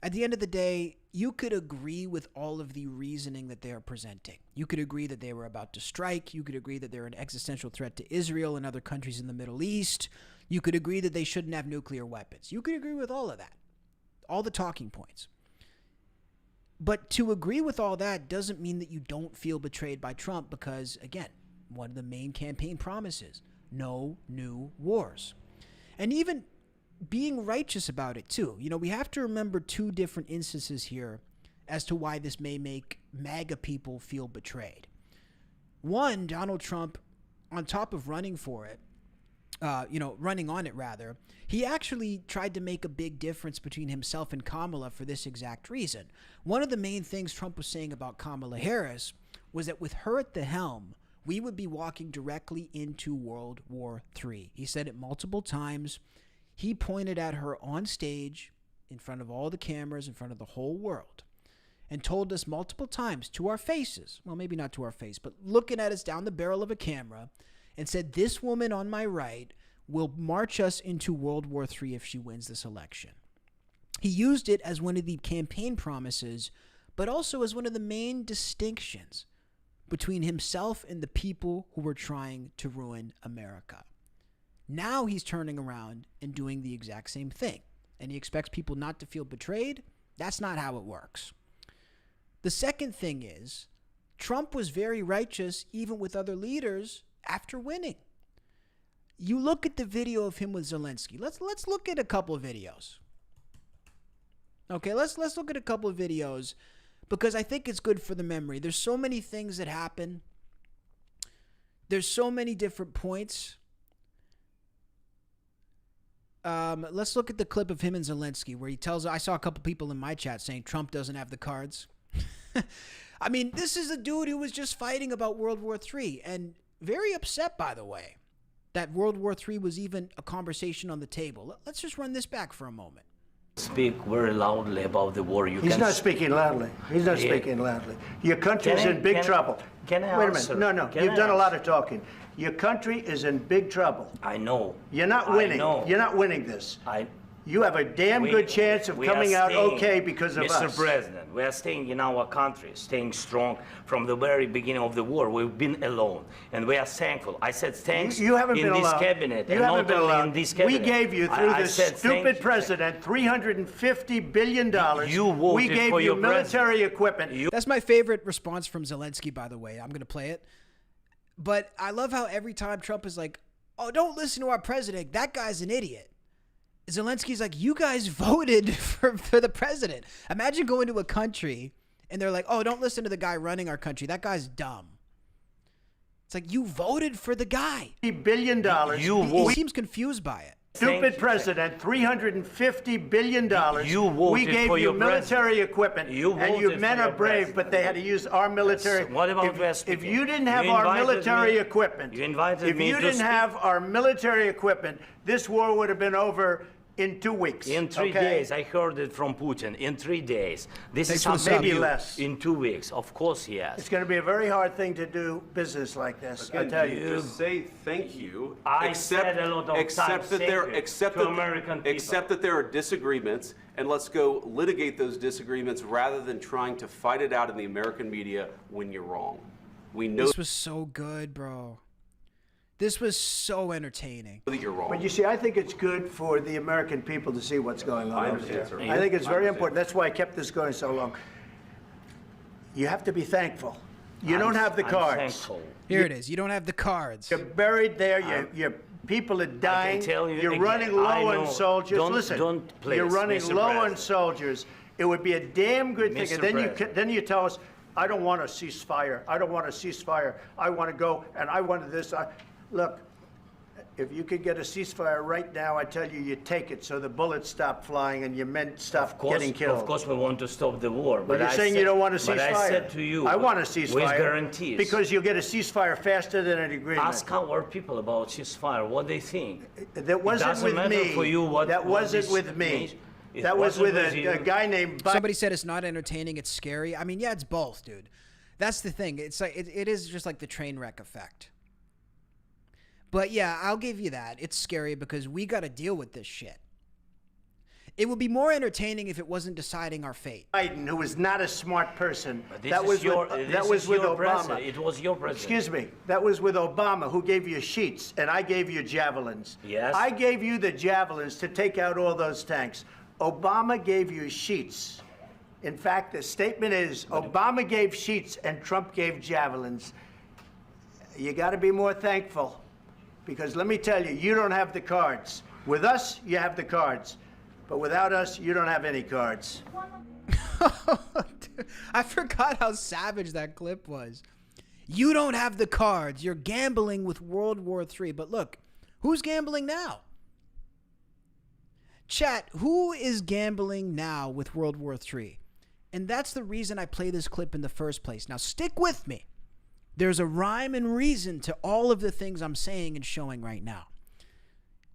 At the end of the day, you could agree with all of the reasoning that they are presenting. You could agree that they were about to strike. You could agree that they're an existential threat to Israel and other countries in the Middle East. You could agree that they shouldn't have nuclear weapons. You could agree with all of that, all the talking points. But to agree with all that doesn't mean that you don't feel betrayed by Trump because, again, one of the main campaign promises, no new wars. And even being righteous about it, too. We have to remember two different instances here as to why this may make MAGA people feel betrayed. One, Donald Trump, on top of running for it, running on it rather, he actually tried to make a big difference between himself and Kamala for this exact reason. One of the main things Trump was saying about Kamala Harris was that with her at the helm, we would be walking directly into World War III. He said it multiple times. He pointed at her on stage in front of all the cameras, in front of the whole world, and told us multiple times to our faces, well, maybe not to our face, but looking at us down the barrel of a camera, and said, this woman on my right will march us into World War III if she wins this election. He used it as one of the campaign promises, but also as one of the main distinctions between himself and the people who were trying to ruin America. Now he's turning around and doing the exact same thing, and he expects people not to feel betrayed. That's not how it works. The second thing is, Trump was very righteous even with other leaders after winning. You look at the video of him with Zelensky. Let's look at a couple of videos. Okay, let's look at a couple of videos because I think it's good for the memory. There's so many things that happen. There's so many different points. Let's look at the clip of him and Zelensky where he tells, I saw a couple people in my chat saying Trump doesn't have the cards. I mean, this is a dude who was just fighting about World War III and very upset, by the way, that World War III was even a conversation on the table. Let's just run this back for a moment.
Speak very loudly about the war.
He's not speaking loudly. He's not speaking loudly. Your country is in big trouble.
Can I
Wait a
answer?
minute. No. You've done a lot of talking. Your country is in big trouble.
I know.
You're not winning.
I know.
You're not winning this.
I.
You have a damn good chance of coming out okay because of us.
Mr. President, we are staying in our country, staying strong from the very beginning of the war. We've been alone, and we are thankful. I said thanks
You haven't
in
been
this
alone.
cabinet,
You
and
haven't
not
been
only
alone.
in this cabinet.
We gave you, through
I
this
said
stupid
thank
president, $350 billion.
You voted
we gave
for
you
your
military equipment.
That's my favorite response from Zelensky, by the way. I'm going to play it. But I love how every time Trump is like, oh, don't listen to our president. That guy's an idiot. Zelensky's like, you guys voted for the president. Imagine going to a country and they're like, oh, don't listen to the guy running our country. That guy's dumb. It's like, you voted for the guy.
$1 billion.
He seems confused by it.
Stupid president, $350 billion.
You voted
we gave
for
you
your
military equipment,
You
and your
voted
men
for
are
your
brave,
president.
but they had to use our military.
What about
if you didn't have our military equipment,
You invited
if
me
you
to
didn't
speak.
have our military equipment, this war would have been over in 2 weeks.
In 3
okay?
days, I heard it from Putin. In 3 days, this
Thanks
is
for the
something
sub.
Maybe
new.
less.
In 2 weeks, of course, yes.
It's going to be a very hard thing to do business like this. I tell you.
Just say thank you.
I said a lot of
accept
times
that
thank
there,
you
accept
to
that,
American people.
accept that there are disagreements, and let's go litigate those disagreements rather than trying to fight it out in the American media when you're wrong. We know
This was so good, bro. This was so entertaining.
that you're wrong.
But you see, I think it's good for the American people to see what's going on
I
over
understand,
there.
sir.
I think it's
I
very
understand.
important. That's why I kept this going so long. You have to be thankful. You don't have the
I'm
cards.
thankful.
Here it is. You don't have the cards.
You're buried there. Your people are dying.
tell you
You're
again,
running
I
low
know.
on soldiers.
Don't-
Listen,
don't please,
you're running
Mr.
low on
President.
soldiers. It would be a damn good thing.
Mr.
And then
President.
then you tell us, I don't want a ceasefire. I don't want a ceasefire. I want to go and I wanted this. Look. If you could get a ceasefire right now, I tell you, you take it so the bullets stop flying and your men stop getting killed.
Of course, we want to stop the war. But
You're
I
saying
said,
you don't want a ceasefire.
But I said to you,
I want a ceasefire.
with guarantees.
Because you'll get a ceasefire faster than an agreement.
Ask our people about ceasefire, what they think.
That wasn't
doesn't
with
matter
me.
for you what-
that
what
wasn't
this
with me.
means. It
That was
wasn't
with
with
a
you.
guy named Biden.
Somebody said it's not entertaining, it's scary. I mean, yeah, it's both, dude. That's the thing. It's like it is just like the train wreck effect. But yeah, I'll give you that. It's scary because we got to deal with this shit. It would be more entertaining if it wasn't deciding our fate.
Biden, who was not a smart person.
But this
That
is
was
your,
with,
this
that was
is
with
your
Obama.
president. It was your president.
Excuse me. That was with Obama, who gave you sheets, and I gave you javelins.
Yes.
I gave you the javelins to take out all those tanks. Obama gave you sheets. In fact, the statement is Obama gave sheets and Trump gave javelins. You got to be more thankful, because let me tell you, you don't have the cards. With us, you have the cards. But without us, you don't have any cards.
I forgot how savage that clip was. You don't have the cards. You're gambling with World War III. But look, who's gambling now? Chat, who is gambling now with World War III? And that's the reason I play this clip in the first place. Now, stick with me. There's a rhyme and reason to all of the things I'm saying and showing right now.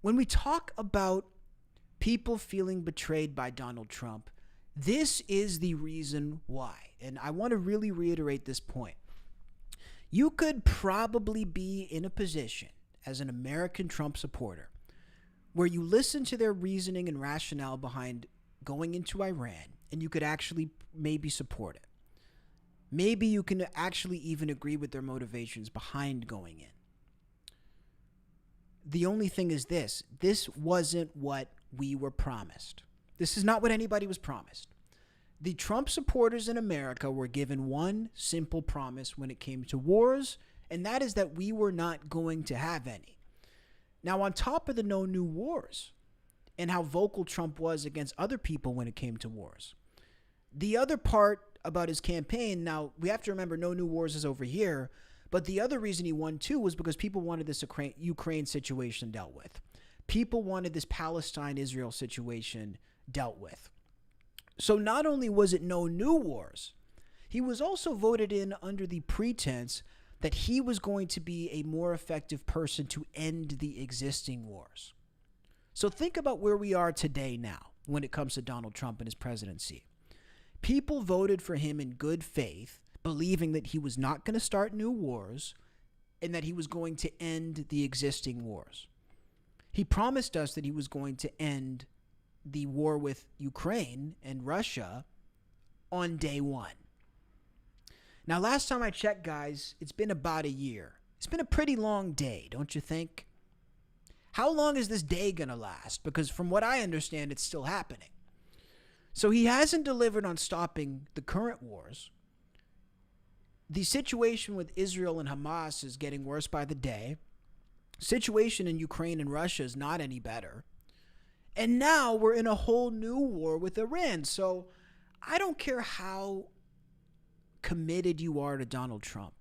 When we talk about people feeling betrayed by Donald Trump, this is the reason why. And I want to really reiterate this point. You could probably be in a position as an American Trump supporter where you listen to their reasoning and rationale behind going into Iran, and you could actually maybe support it. Maybe you can actually even agree with their motivations behind going in. The only thing is this wasn't what we were promised. This is not what anybody was promised. The Trump supporters in America were given one simple promise when it came to wars, and that is that we were not going to have any. Now, on top of the no new wars and how vocal Trump was against other people when it came to wars, the other part about his campaign, now we have to remember no new wars is over here, but the other reason he won too was because people wanted this Ukraine situation dealt with. People wanted this Palestine-Israel situation dealt with. So not only was it no new wars, he was also voted in under the pretense that he was going to be a more effective person to end the existing wars. So think about where we are today now when it comes to Donald Trump and his presidency. People voted for him in good faith, believing that he was not going to start new wars and that he was going to end the existing wars. He promised us that he was going to end the war with Ukraine and Russia on day one. Now, last time I checked, guys, it's been about a year. It's been a pretty long day, don't you think? How long is this day going to last? Because from what I understand, it's still happening. So he hasn't delivered on stopping the current wars. The situation with Israel and Hamas is getting worse by the day. Situation in Ukraine and Russia is not any better. And now we're in a whole new war with Iran. So I don't care how committed you are to Donald Trump.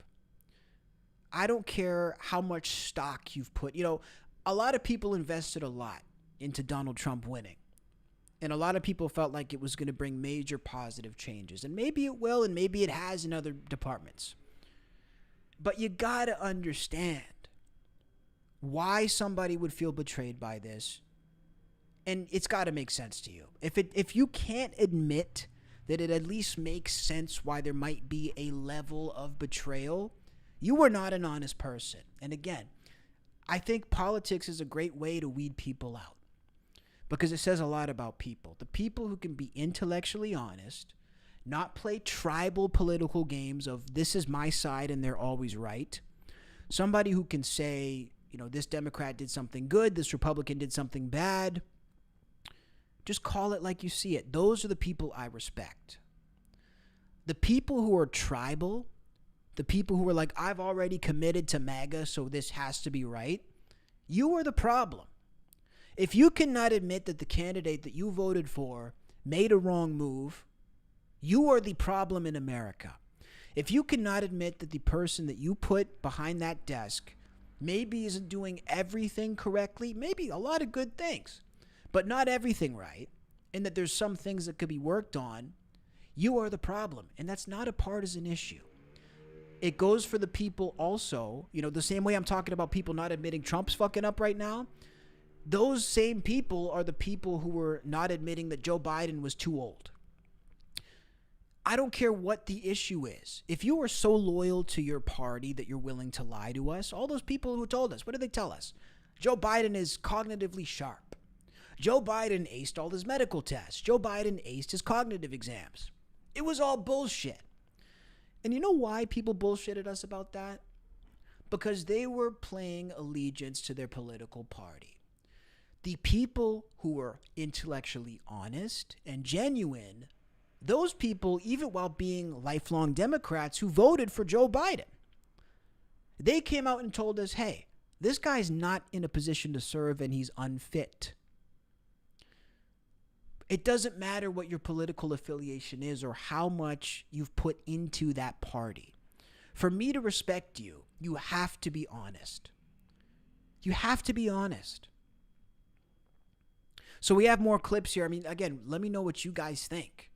I don't care how much stock you've put. You know, a lot of people invested a lot into Donald Trump winning. And a lot of people felt like it was going to bring major positive changes. And maybe it will, and maybe it has in other departments. But you got to understand why somebody would feel betrayed by this. And it's got to make sense to you. If you can't admit that it at least makes sense why there might be a level of betrayal, you are not an honest person. And again, I think politics is a great way to weed people out because it says a lot about people. The people who can be intellectually honest, not play tribal political games of this is my side and they're always right. Somebody who can say, you know, this Democrat did something good, this Republican did something bad. Just call it like you see it. Those are the people I respect. The people who are tribal, the people who are like, I've already committed to MAGA, so this has to be right, you are the problem. If you cannot admit that the candidate that you voted for made a wrong move, you are the problem in America. If you cannot admit that the person that you put behind that desk maybe isn't doing everything correctly, maybe a lot of good things, but not everything right, and that there's some things that could be worked on, you are the problem. And that's not a partisan issue. It goes for the people also, you know, the same way I'm talking about people not admitting Trump's fucking up right now. Those same people are the people who were not admitting that Joe Biden was too old. I don't care what the issue is. If you are so loyal to your party that you're willing to lie to us, all those people who told us, what did they tell us? Joe Biden is cognitively sharp. Joe Biden aced all his medical tests. Joe Biden aced his cognitive exams. It was all bullshit. And you know why people bullshitted us about that? Because they were playing allegiance to their political party. The people who were intellectually honest and genuine, those people, even while being lifelong Democrats who voted for Joe Biden, they came out and told us, hey, this guy's not in a position to serve and he's unfit. It doesn't matter what your political affiliation is or how much you've put into that party. For me to respect you, you have to be honest. You have to be honest. So we have more clips here. I mean, again, let me know what you guys think.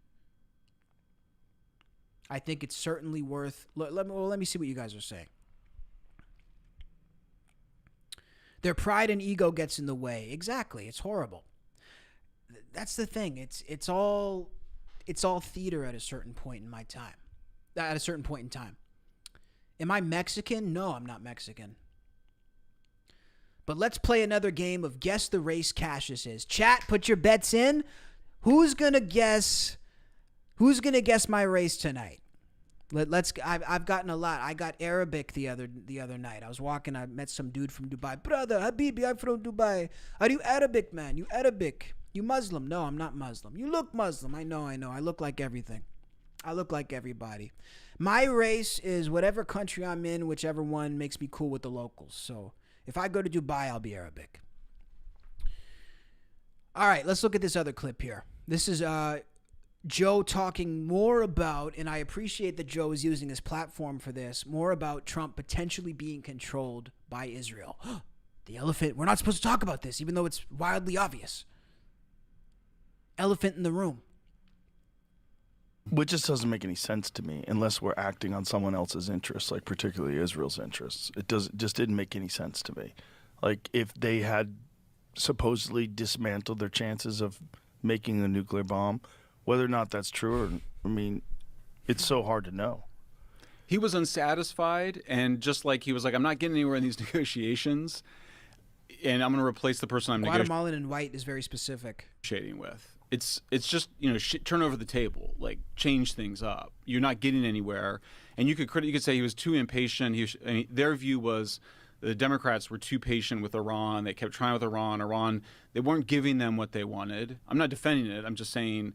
I think it's certainly worth... Let me see what you guys are saying. Their pride and ego gets in the way. Exactly. It's horrible. That's the thing. It's all theater at a certain point in my time. At a certain point in time. Am I Mexican? No, I'm not Mexican. But let's play another game of guess the race Cassius is. Chat, put your bets in. Who's gonna guess my race tonight? I've gotten a lot. I got Arabic the other night. I was walking. I met some dude from Dubai. Brother, Habibi, I'm from Dubai. Are you Arabic, man? You Arabic? You Muslim? No, I'm not Muslim. You look Muslim. I know. I look like everything. I look like everybody. My race is whatever country I'm in, whichever one makes me cool with the locals. So if I go to Dubai, I'll be Arabic. All right, let's look at this other clip here. This is Joe talking more about, and I appreciate that Joe is using his platform for this, more about Trump potentially being controlled by Israel. The elephant. We're not supposed to talk about this, even though it's wildly obvious. Elephant in the room.
Which just doesn't make any sense to me unless we're acting on someone else's interests, like particularly Israel's interests. Just didn't make any sense to me. Like if they had supposedly dismantled their chances of making a nuclear bomb, whether or not that's true, or I mean, it's so hard to know.
He was unsatisfied, and just like he was like, I'm not getting anywhere in these negotiations, and I'm going to replace the person I'm
Guatemalan and white is very specific.
negotiating with. It's just, turn over the table, like change things up. You're not getting anywhere, and you could say he was too impatient. Their view was the Democrats were too patient with Iran. They kept trying with Iran. They weren't giving them what they wanted. I'm not defending it. I'm just saying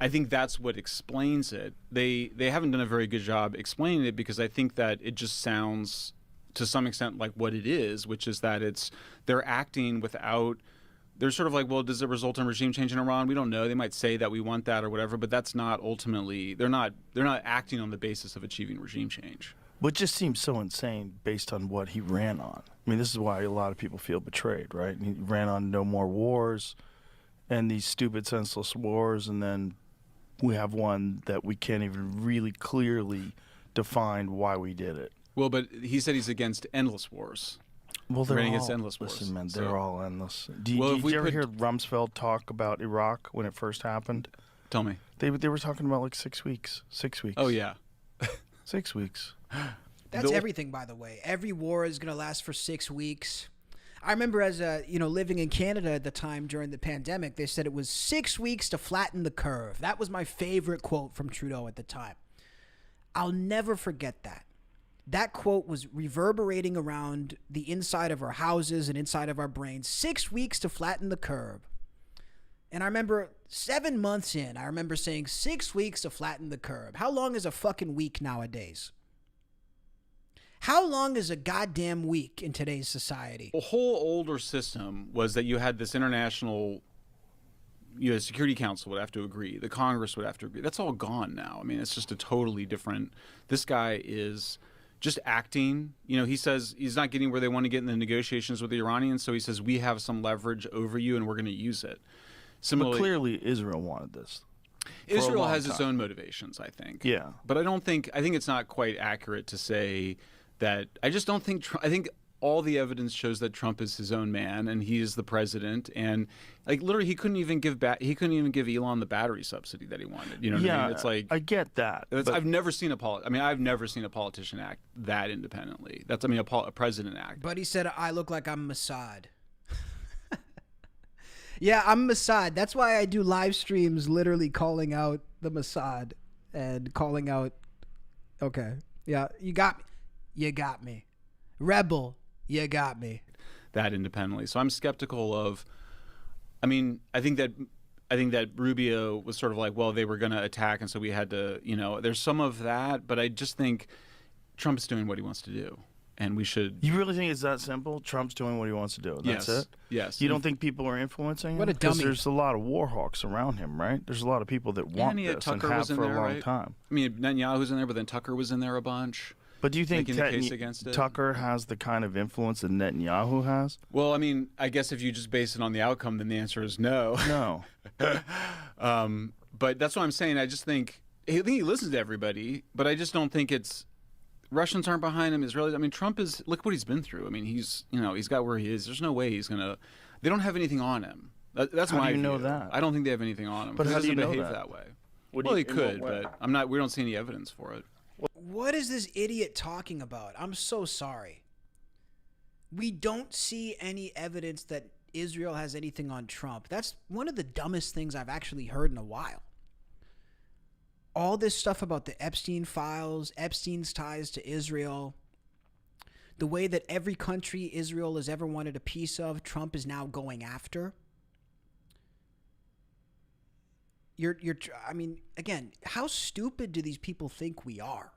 I think that's what explains it. They haven't done a very good job explaining it, because I think that it just sounds to some extent like what it is, which is that they're acting without. They're sort of like, well, does it result in regime change in Iran? We don't know. They might say that we want that or whatever, but that's not ultimately. They're not acting on the basis of achieving regime change.
But it just seems so insane based on what he ran on. I mean, this is why a lot of people feel betrayed, right? He ran on no more wars and these stupid, senseless wars, and then we have one that we can't even really clearly define why we did it.
Well, but he said he's against endless wars.
Well, they're
running
all,
against endless wars.
Listen, man,
So-
they're all endless. Did
Well, if
you
we
ever
put-
hear Rumsfeld talk about Iraq when it first happened?
Tell me.
They were talking about like 6 weeks. 6 weeks.
Oh yeah.
6 weeks.
That's everything, by the way. Every war is going to last for 6 weeks. I remember as living in Canada at the time during the pandemic, they said it was 6 weeks to flatten the curve. That was my favorite quote from Trudeau at the time. I'll never forget that. That quote was reverberating around the inside of our houses and inside of our brains. 6 weeks to flatten the curve. And I remember 7 months in, I remember saying 6 weeks to flatten the curve. How long is a fucking week nowadays? How long is a goddamn week in today's society?
The whole older system was that you had this international, the Security Council would have to agree, the Congress would have to agree. That's all gone now. I mean, it's just a totally different. This guy is just acting. He says he's not getting where they want to get in the negotiations with the Iranians, so he says we have some leverage over you and we're going to use it. Similarly,
But clearly Israel wanted this.
Israel has its own motivations, I think.
Yeah.
But I think it's not quite accurate to say that. I just don't think I think all the evidence shows that Trump is his own man and he is the president, and like literally he couldn't even give Elon the battery subsidy that he wanted. You know what I mean? It's like
I get that. but
I've never seen a politician act that independently. A president act.
But he said, I look like I'm Mossad. Yeah, I'm Mossad. That's why I do live streams literally calling out the Mossad and calling out, okay, yeah, you got me. You got me. Rebel, you got me.
That independently. So I'm skeptical of. I think that Rubio was sort of like, well, they were going to attack, and so we had to. There's some of that, but I just think Trump's doing what he wants to do, and we should.
You really think it's that simple? Trump's doing what he wants to do. And
Yes.
That's it.
Yes.
You don't think people are influencing him?
What a
'Cause
dummy.
there's a lot of war hawks around him, right? There's a lot of people that want
Yeah,
this and
Tucker
have
was in
for a
there,
long
right?
time.
I mean, Netanyahu's in there, but then Tucker was in there a bunch.
But do you think
Making the case against it?
Tucker has the kind of influence that Netanyahu has?
Well, I guess if you just base it on the outcome, then the answer is no.
No.
But that's what I'm saying. I just think he listens to everybody, but I just don't think it's Russians aren't behind him. Israelis. Trump is. Look what he's been through. He's got where he is. There's no way he's gonna. They don't have anything on him. That's
How
my
do you know
view.
that?
I don't think they have anything on him.
But how do you know
behave
that?
way?
What do
Well,
you-
he
in what
could,
way?
but I'm not. We don't see any evidence for it.
What is this idiot talking about? I'm so sorry. We don't see any evidence that Israel has anything on Trump. That's one of the dumbest things I've actually heard in a while. All this stuff about the Epstein files, Epstein's ties to Israel, the way that every country Israel has ever wanted a piece of, Trump is now going after. Again, how stupid do these people think we are?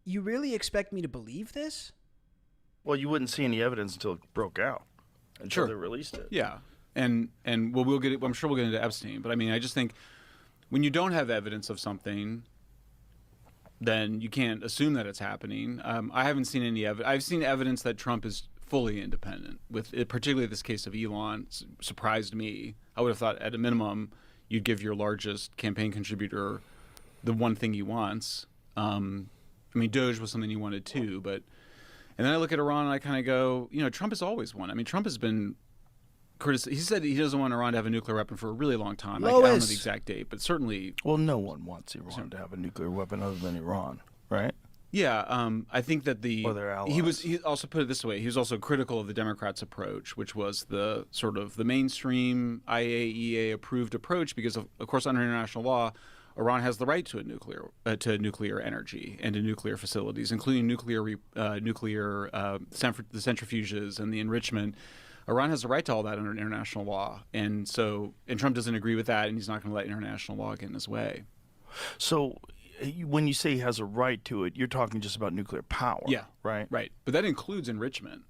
You really expect me to believe this?
Well, you wouldn't see any evidence until it broke out. Until
Sure.
they released it.
Yeah, and we'll get it. I'm sure we'll get into Epstein, but I just think when you don't have evidence of something, then you can't assume that it's happening. I haven't seen any evidence. I've seen evidence that Trump is fully independent. With particularly this case of Elon, surprised me. I would have thought at a minimum you'd give your largest campaign contributor the one thing he wants. I mean, Doge was something he wanted too, but and then I look at Iran and I kind of go, you know, Trump has always won. I mean, Trump has been criticized. He said he doesn't want Iran to have a nuclear weapon for a really long time. I don't know the exact date, but certainly.
Well, no one wants Iran to have a nuclear weapon other than Iran, right?
Yeah, I think that
or their allies.
He also put it this way. He was also critical of the Democrats' approach, which was the sort of the mainstream IAEA approved approach, because of course under international law, Iran has the right to a nuclear energy and to nuclear facilities, including the centrifuges and the enrichment. Iran has the right to all that under international law, and Trump doesn't agree with that, and he's not going to let international law get in his way.
So, when you say he has a right to it, you're talking just about nuclear power, right?
Right, but that includes enrichment.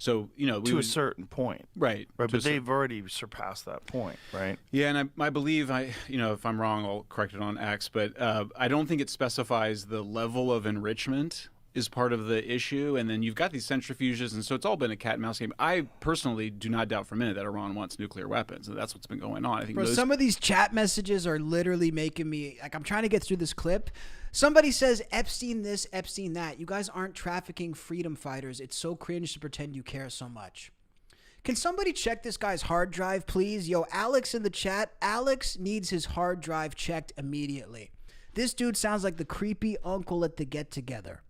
So, you know,
to a certain point,
right?
But they've already surpassed that point, right?
Yeah, and I believe if I'm wrong, I'll correct it on X. But I don't think it specifies the level of enrichment is part of the issue, and then you've got these centrifuges, and so it's all been a cat and mouse game. I personally do not doubt for a minute that Iran wants nuclear weapons, and that's what's been going on. I think
some of these chat messages are literally making me like, I'm trying to get through this clip. Somebody says Epstein this, Epstein that. You guys aren't trafficking freedom fighters. It's so cringe to pretend you care so much. Can somebody check this guy's hard drive, please? Yo, Alex in the chat. Alex needs his hard drive checked immediately. This dude sounds like the creepy uncle at the get-together.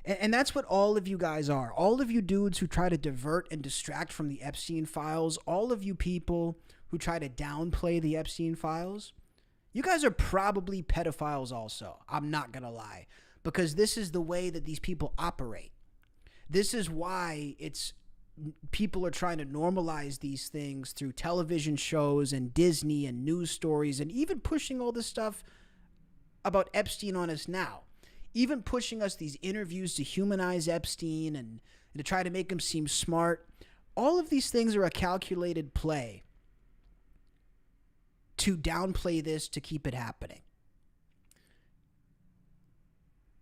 And that's what all of you guys are. All of you dudes who try to divert and distract from the Epstein files, all of you people who try to downplay the Epstein files, you guys are probably pedophiles also. I'm not going to lie. Because this is the way that these people operate. This is why people are trying to normalize these things through television shows and Disney and news stories, and even pushing all this stuff about Epstein on us now. Even pushing us these interviews to humanize Epstein and to try to make him seem smart. All of these things are a calculated play to downplay this, to keep it happening.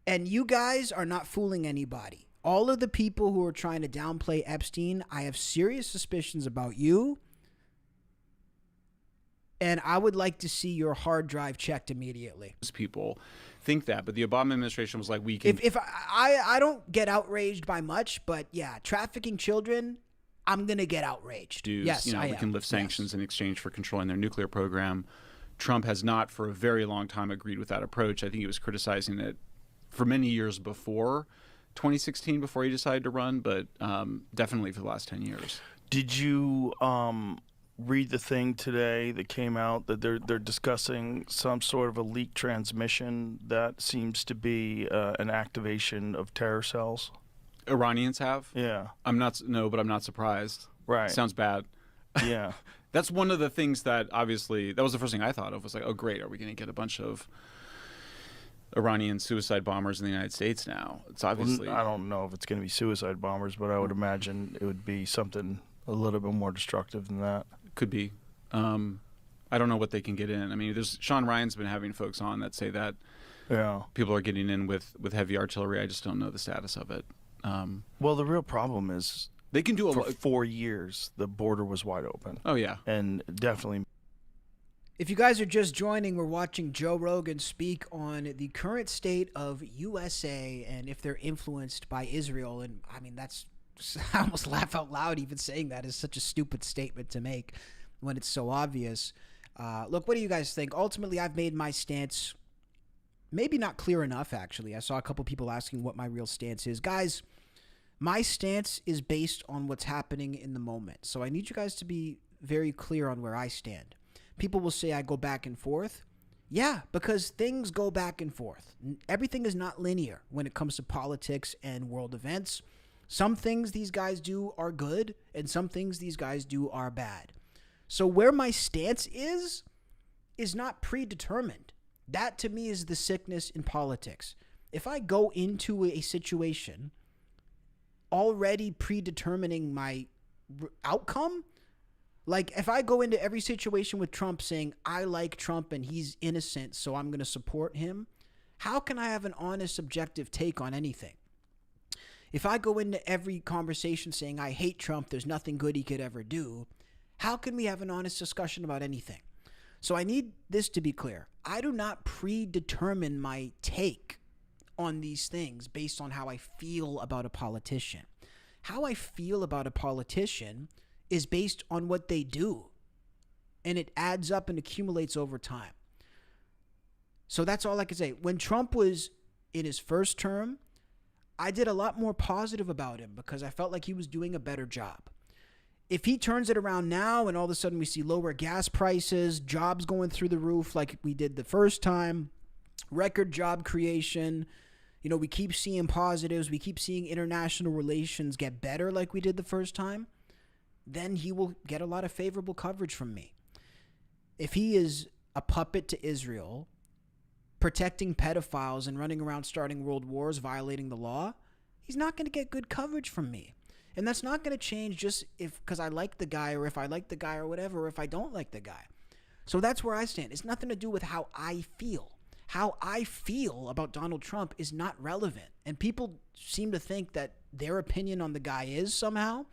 And you guys are not fooling anybody. All of the people who are trying to downplay Epstein, I have serious suspicions about you. And I would like to see your hard drive checked immediately.
People think that, but the Obama administration was like, we can.
If I don't get outraged by much, but yeah, trafficking children, I'm gonna get outraged. Yes,
we can lift sanctions in exchange for controlling their nuclear program. Trump has not, for a very long time, agreed with that approach. I think he was criticizing it for many years before 2016, before he decided to run, but definitely for the last 10 years.
Did you read the thing today that came out that they're discussing some sort of a leaked transmission that seems to be an activation of terror cells?
Iranians have?
Yeah.
But I'm not surprised.
Right.
Sounds bad.
Yeah.
That's one of the things that obviously, that was the first thing I thought of, was like, oh great, are we going to get a bunch of Iranian suicide bombers in the United States now? It's obviously.
I don't know if it's going to be suicide bombers, but I would imagine it would be something a little bit more destructive than that.
Could be. I don't know what they can get in. I mean, Sean Ryan's been having folks on that say that people are getting in with heavy artillery. I just don't know the status of it.
Well, the real problem is
they can do
for 4 years the border was wide open.
Oh yeah,
and definitely.
If you guys are just joining, we're watching Joe Rogan speak on the current state of USA and if they're influenced by Israel. And I mean, I almost laugh out loud even saying that is such a stupid statement to make when it's so obvious. Look, what do you guys think? Ultimately, I've made my stance maybe not clear enough, actually. I saw a couple people asking what my real stance is. Guys, my stance is based on what's happening in the moment. So I need you guys to be very clear on where I stand. People will say I go back and forth. Yeah, because things go back and forth. Everything is not linear when it comes to politics and world events. Some things these guys do are good, and some things these guys do are bad. So where my stance is not predetermined. That, to me, is the sickness in politics. If I go into a situation already predetermining my outcome, like if I go into every situation with Trump saying, I like Trump and he's innocent, so I'm going to support him, how can I have an honest, objective take on anything? If I go into every conversation saying I hate Trump, there's nothing good he could ever do, how can we have an honest discussion about anything? So I need this to be clear. I do not predetermine my take on these things based on how I feel about a politician. How I feel about a politician is based on what they do, and it adds up and accumulates over time. So that's all I can say. When Trump was in his first term, I did a lot more positive about him because I felt like he was doing a better job. If he turns it around now and all of a sudden we see lower gas prices, jobs going through the roof like we did the first time, record job creation, you know, we keep seeing positives, we keep seeing international relations get better like we did the first time, then he will get a lot of favorable coverage from me. If he is a puppet to Israel, protecting pedophiles and running around starting world wars, violating the law, he's not going to get good coverage from me. And that's not going to change just because I like the guy or if I like the guy or whatever, or if I don't like the guy. So that's where I stand. It's nothing to do with how I feel. How I feel about Donald Trump is not relevant. And people seem to think that their opinion on the guy is somehow.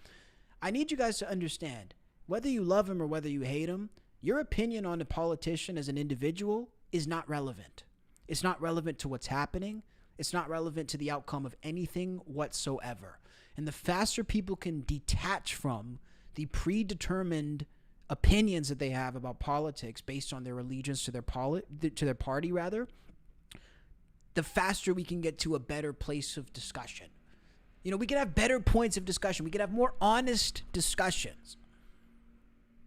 I need you guys to understand, whether you love him or whether you hate him, your opinion on a politician as an individual is not relevant. It's not relevant to what's happening. It's not relevant to the outcome of anything whatsoever. And the faster people can detach from the predetermined opinions that they have about politics based on their allegiance to their party, the faster we can get to a better place of discussion. You know, we can have better points of discussion. We can have more honest discussions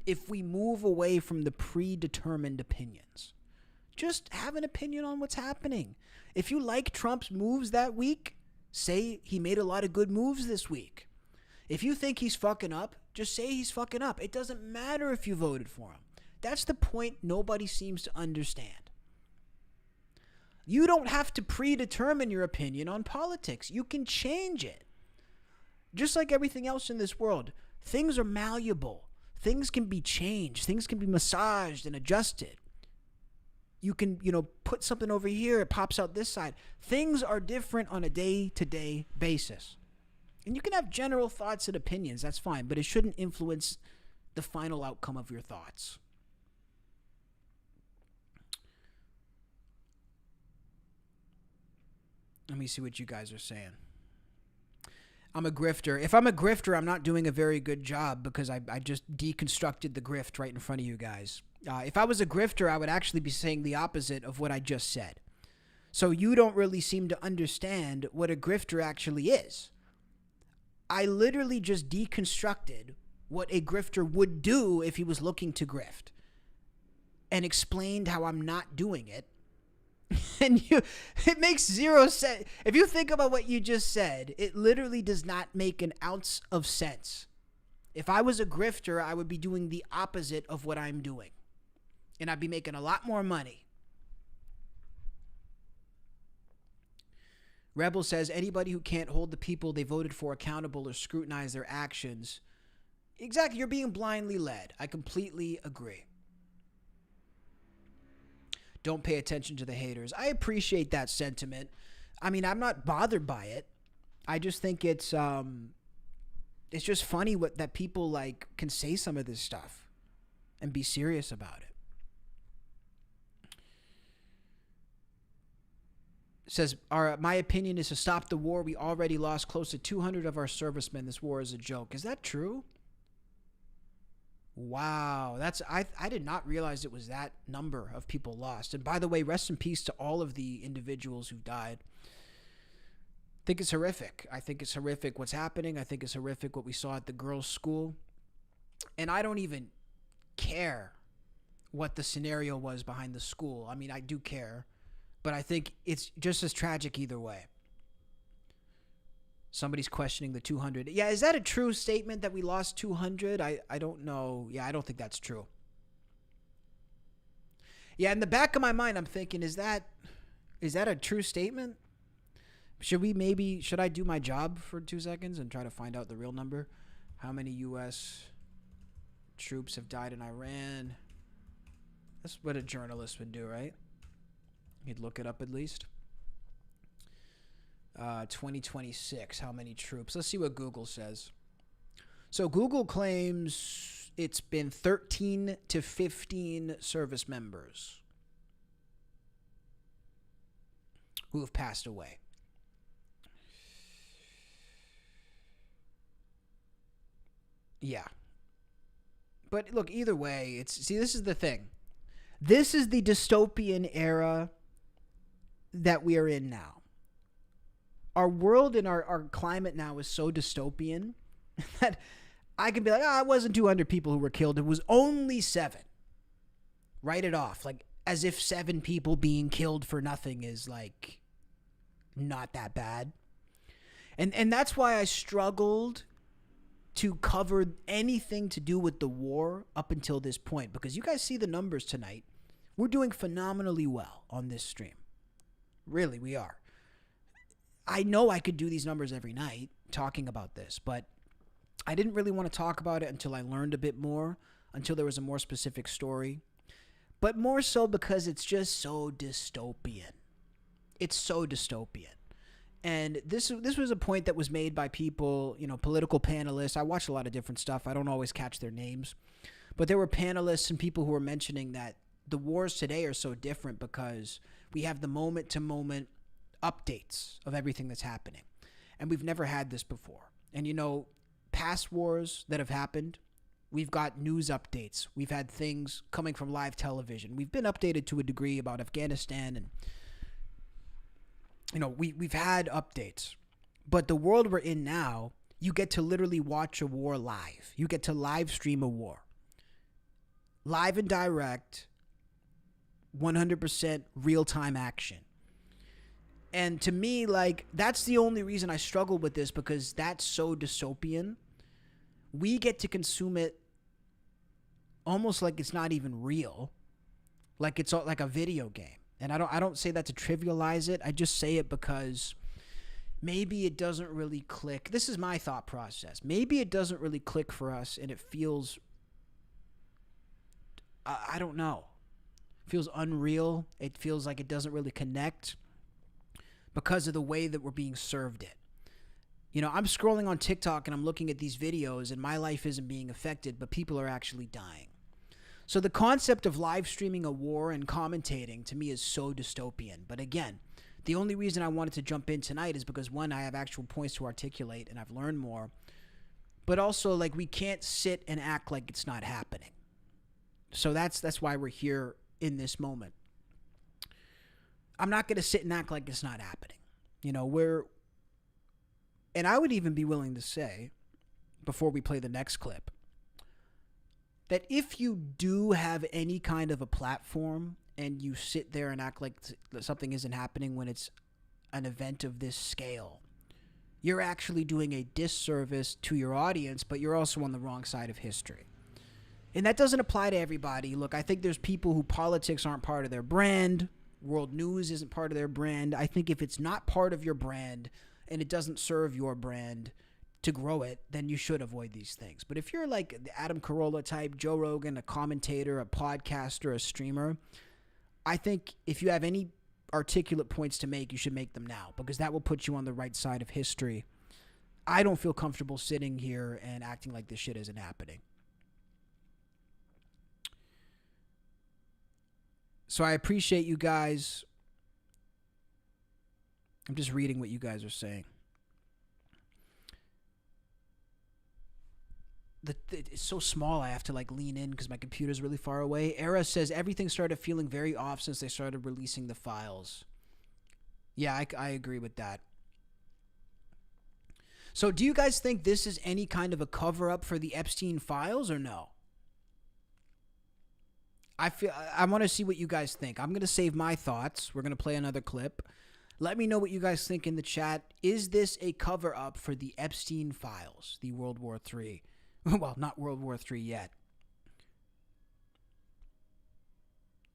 if we move away from the predetermined opinions. Just have an opinion on what's happening. If you like Trump's moves that week, say he made a lot of good moves this week. If you think he's fucking up, just say he's fucking up. It doesn't matter if you voted for him. That's the point nobody seems to understand. You don't have to predetermine your opinion on politics. You can change it. Just like everything else in this world, things are malleable. Things can be changed. Things can be massaged and adjusted. You can, put something over here, it pops out this side. Things are different on a day-to-day basis. And you can have general thoughts and opinions, that's fine, but it shouldn't influence the final outcome of your thoughts. Let me see what you guys are saying. I'm a grifter. If I'm a grifter, I'm not doing a very good job because I just deconstructed the grift right in front of you guys. If I was a grifter, I would actually be saying the opposite of what I just said. So you don't really seem to understand what a grifter actually is. I literally just deconstructed what a grifter would do if he was looking to grift and explained how I'm not doing it. And it makes zero sense. If you think about what you just said, it literally does not make an ounce of sense. If I was a grifter, I would be doing the opposite of what I'm doing. And I'd be making a lot more money. Rebel says, anybody who can't hold the people they voted for accountable or scrutinize their actions. Exactly, you're being blindly led. I completely agree. Don't pay attention to the haters. I appreciate that sentiment. I mean, I'm not bothered by it. I just think it's just funny that people can say some of this stuff and be serious about it. It says, my opinion is to stop the war. We already lost close to 200 of our servicemen. This war is a joke. Is that true? Wow, I did not realize it was that number of people lost. And by the way, rest in peace to all of the individuals who died. I think it's horrific. I think it's horrific what's happening. I think it's horrific what we saw at the girls' school. And I don't even care what the scenario was behind the school. I mean, I do care, but I think it's just as tragic either way. Somebody's questioning the 200. Yeah, is that a true statement that we lost 200? I don't know. Yeah, I don't think that's true. Yeah, in the back of my mind, I'm thinking, is that a true statement? Should I do my job for 2 seconds and try to find out the real number? How many U.S. troops have died in Iran? That's what a journalist would do, right? He'd look it up at least. 2026, how many troops? Let's see what Google says. So Google claims it's been 13 to 15 service members who have passed away. Yeah. But look, either way, this is the thing. This is the dystopian era that we are in now. Our world and our climate now is so dystopian that I can be like, it wasn't 200 people who were killed. It was only 7. Write it off. Like, as if 7 people being killed for nothing is, like, not that bad. And that's why I struggled to cover anything to do with the war up until this point. Because you guys see the numbers tonight. We're doing phenomenally well on this stream. Really, we are. I know I could do these numbers every night talking about this, but I didn't really want to talk about it until I learned a bit more, until there was a more specific story. But more so because it's just so dystopian. It's so dystopian. And this was a point that was made by people, political panelists. I watch a lot of different stuff. I don't always catch their names. But there were panelists and people who were mentioning that the wars today are so different because we have the moment-to-moment updates of everything that's happening. And we've never had this before. And, past wars that have happened, we've got news updates. We've had things coming from live television. We've been updated to a degree about Afghanistan and we've had updates. But the world we're in now, you get to literally watch a war live. You get to live stream a war. Live and direct, 100% real-time action. And to me, that's the only reason I struggle with this, because that's so dystopian. We get to consume it almost like it's not even real. Like it's like a video game. And I don't say that to trivialize it. I just say it because maybe it doesn't really click. This is my thought process. Maybe it doesn't really click for us and it feels, I don't know. It feels unreal. It feels like it doesn't really connect because of the way that we're being served it. I'm scrolling on TikTok and I'm looking at these videos and my life isn't being affected, but people are actually dying. So the concept of live streaming a war and commentating to me is so dystopian. But again, the only reason I wanted to jump in tonight is because, one, I have actual points to articulate and I've learned more. But also, we can't sit and act like it's not happening. So that's why we're here in this moment. I'm not going to sit and act like it's not happening. And I would even be willing to say, before we play the next clip, that if you do have any kind of a platform and you sit there and act like something isn't happening when it's an event of this scale, you're actually doing a disservice to your audience, but you're also on the wrong side of history. And that doesn't apply to everybody. Look, I think there's people who politics aren't part of their brand. World news isn't part of their brand. I think if it's not part of your brand and it doesn't serve your brand to grow it, then you should avoid these things. But if you're like the Adam Carolla type, Joe Rogan, a commentator, a podcaster, a streamer, I think if you have any articulate points to make, you should make them now, because that will put you on the right side of history. I don't feel comfortable sitting here and acting like this shit isn't happening. So I appreciate you guys. I'm just reading what you guys are saying. It's so small I have to lean in because my computer's really far away. Era says everything started feeling very off since they started releasing the files. Yeah, I agree with that. So do you guys think this is any kind of a cover-up for the Epstein files or no? I want to see what you guys think. I'm going to save my thoughts. We're going to play another clip. Let me know what you guys think in the chat. Is this a cover-up for the Epstein files, the World War III? Well, not World War III yet.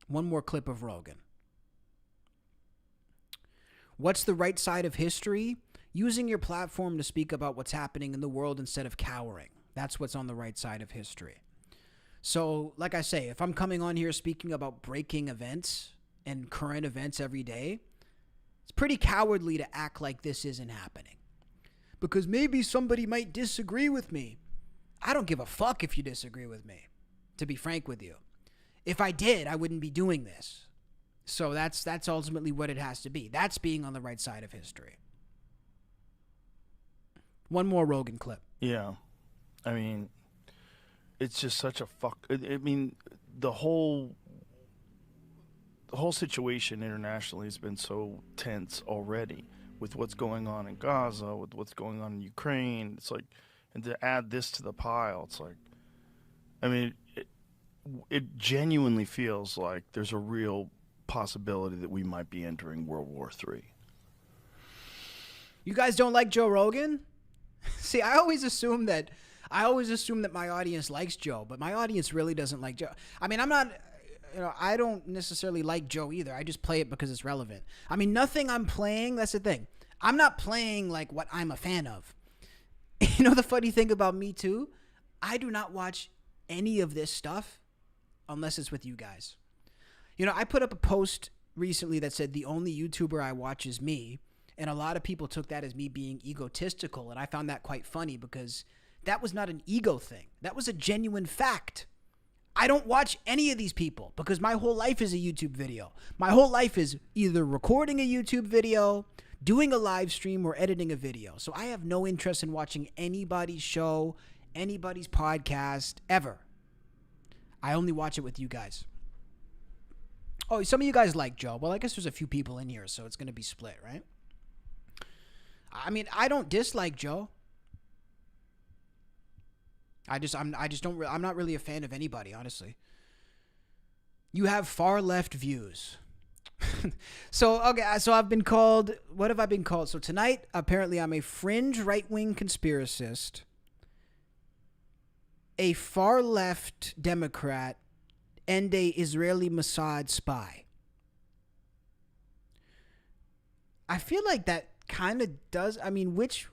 One more clip of Rogan. What's the right side of history? Using your platform to speak about what's happening in the world instead of cowering. That's what's on the right side of history. So, like I say, if I'm coming on here speaking about breaking events and current events every day, it's pretty cowardly to act like this isn't happening. Because maybe somebody might disagree with me. I don't give a fuck if you disagree with me, to be frank with you. If I did, I wouldn't be doing this. So that's ultimately what it has to be. That's being on the right side of history. One more Rogan clip.
Yeah. I mean, it's just such a I mean, the whole situation internationally has been so tense already with what's going on in Gaza, with what's going on in Ukraine. It's like, and to add this to the pile, it's like, I mean, it genuinely feels like there's a real possibility that we might be entering World War III.
You guys don't like Joe Rogan? See, I always assume that my audience likes Joe, but my audience really doesn't like Joe. I mean, I don't necessarily like Joe either. I just play it because it's relevant. I mean, nothing I'm playing, that's the thing. I'm not playing like what I'm a fan of. You know the funny thing about me too? I do not watch any of this stuff unless it's with you guys. You know, I put up a post recently that said the only YouTuber I watch is me, and a lot of people took that as me being egotistical, and I found that quite funny because that was not an ego thing. That was a genuine fact. I don't watch any of these people because my whole life is a YouTube video. My whole life is either recording a YouTube video, doing a live stream, or editing a video. So I have no interest in watching anybody's show, anybody's podcast, ever. I only watch it with you guys. Oh, some of you guys like Joe. Well, I guess there's a few people in here, so it's going to be split, right? I mean, I don't dislike Joe. I'm not really a fan of anybody, honestly. You have far left views. So I've been called, what have I been called? So tonight, apparently I'm a fringe right-wing conspiracist, a far left Democrat, and a Israeli Mossad spy. I feel like that kind of does, I mean, which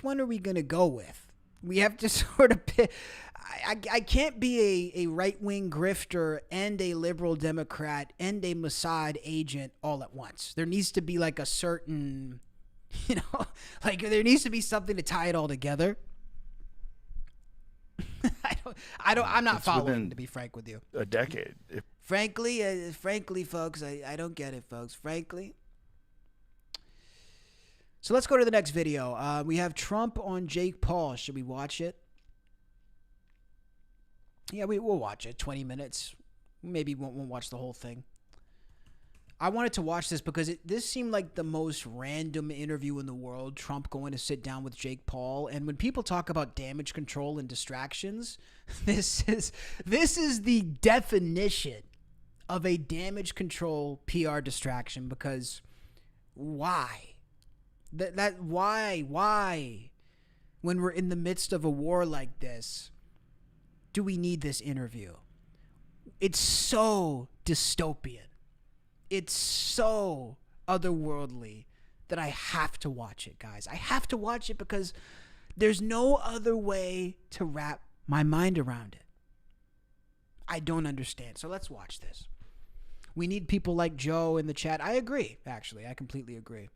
one are we going to go with? We have to sort of pick. I can't be a right-wing grifter and a liberal Democrat and a Mossad agent all at once. There needs to be like a certain, like there needs to be something to tie it all together. I'm not following, to be frank with you.
A decade.
Frankly, folks, I don't get it, folks. Frankly. So let's go to the next video. We have Trump on Jake Paul. Should we watch it? Yeah, we'll watch it. 20 minutes. Maybe won't watch the whole thing. I wanted to watch this because this seemed like the most random interview in the world. Trump going to sit down with Jake Paul. And when people talk about damage control and distractions, this is the definition of a damage control PR distraction, because why? Why, when we're in the midst of a war like this, do we need this interview? It's so dystopian. It's so otherworldly that I have to watch it, guys. I have to watch it because there's no other way to wrap my mind around it. I don't understand. So let's watch this. We need people like Joe in the chat. I agree, actually. I completely agree.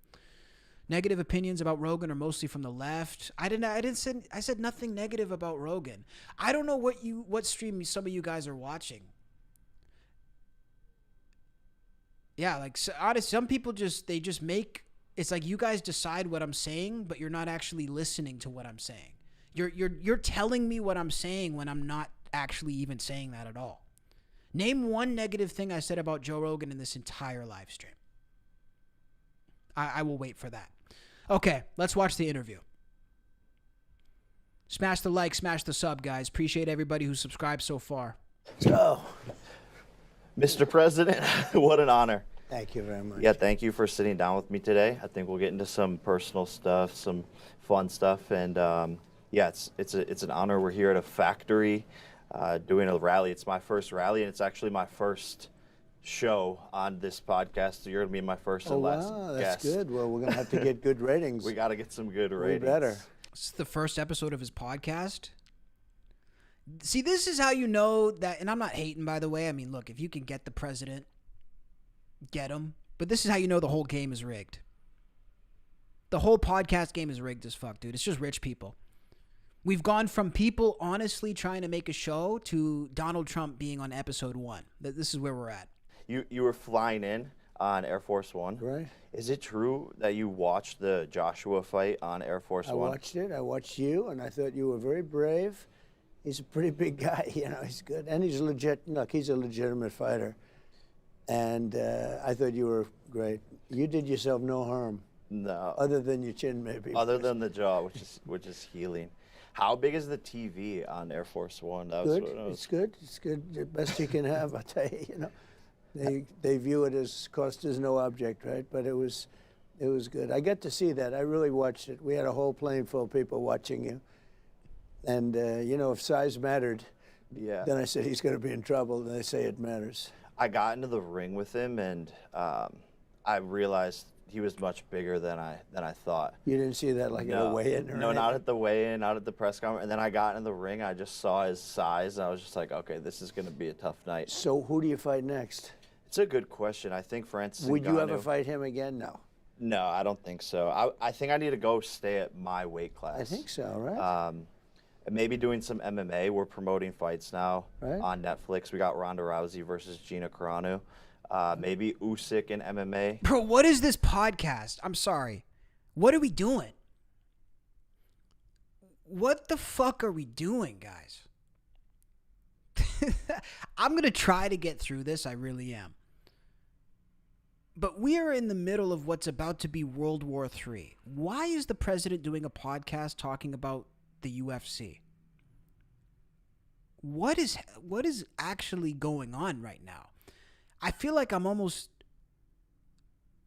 Negative opinions about Rogan are mostly from the left. I said nothing negative about Rogan. I don't know what stream some of you guys are watching. Yeah, like some people just make, it's like you guys decide what I'm saying, but you're not actually listening to what I'm saying. You're telling me what I'm saying when I'm not actually even saying that at all. Name one negative thing I said about Joe Rogan in this entire live stream. I will wait for that. Okay, let's watch the interview. Smash the like, smash the sub, guys. Appreciate everybody who subscribed so far.
So, Mr. President, what an honor.
Thank you very much.
Yeah, thank you for sitting down with me today. I think we'll get into some personal stuff, some fun stuff, and yeah, it's an honor. We're here at a factory doing a rally. It's my first rally, and it's actually my first show on this podcast, so you're gonna be my first and last
that's
guest.
Good. Well, we're gonna have to get good ratings.
We got to get some good ratings.
We better.
This is the first episode of his podcast. See, this is how you know that, and I'm not hating, by the way. I mean, look, if you can get the president, get him. But this is how you know the whole game is rigged. The whole podcast game is rigged as fuck, dude. It's just rich people. We've gone from people honestly trying to make a show to Donald Trump being on episode 1. This is where we're at.
You were flying in on Air Force One.
Right.
Is it true that you watched the Joshua fight on Air Force One?
I watched it. I watched you, and I thought you were very brave. He's a pretty big guy, you know. He's good, and he's legit. Look, he's a legitimate fighter, and I thought you were great. You did yourself no harm.
No.
Other than your chin, maybe.
Other than the jaw, which is healing. How big is the TV on Air Force One?
Good. It's good. It's good. The best you can have, I tell you. You know, they view it as cost is no object, right? But it was good. I got to see that. I really watched it. We had a whole plane full of people watching you. And you know, if size mattered,
yeah.
Then I said he's going to be in trouble. And they say it matters.
I got into the ring with him, and I realized he was much bigger than I thought.
You didn't see that like at a weigh-in or
No,
anything?
not at the weigh-in, not at the press conference. And then I got in the ring. I just saw his size, and I was just like, okay, this is going to be a tough night.
So who do you fight next?
It's a good question. I think Francis
Would you
Ngannou-
ever fight him again? No.
No, I don't think so. I think I need to go stay at my weight class.
I think so, right?
Maybe doing some MMA. We're promoting fights now
Right.
on Netflix. We got Ronda Rousey versus Gina Carano. Maybe Usyk in MMA.
Bro, what is this podcast? I'm sorry. What are we doing? What the fuck are we doing, guys? I'm going to try to get through this. I really am. But we are in the middle of what's about to be World War III. Why is the president doing a podcast talking about the UFC? What is actually going on right now? I feel like I'm almost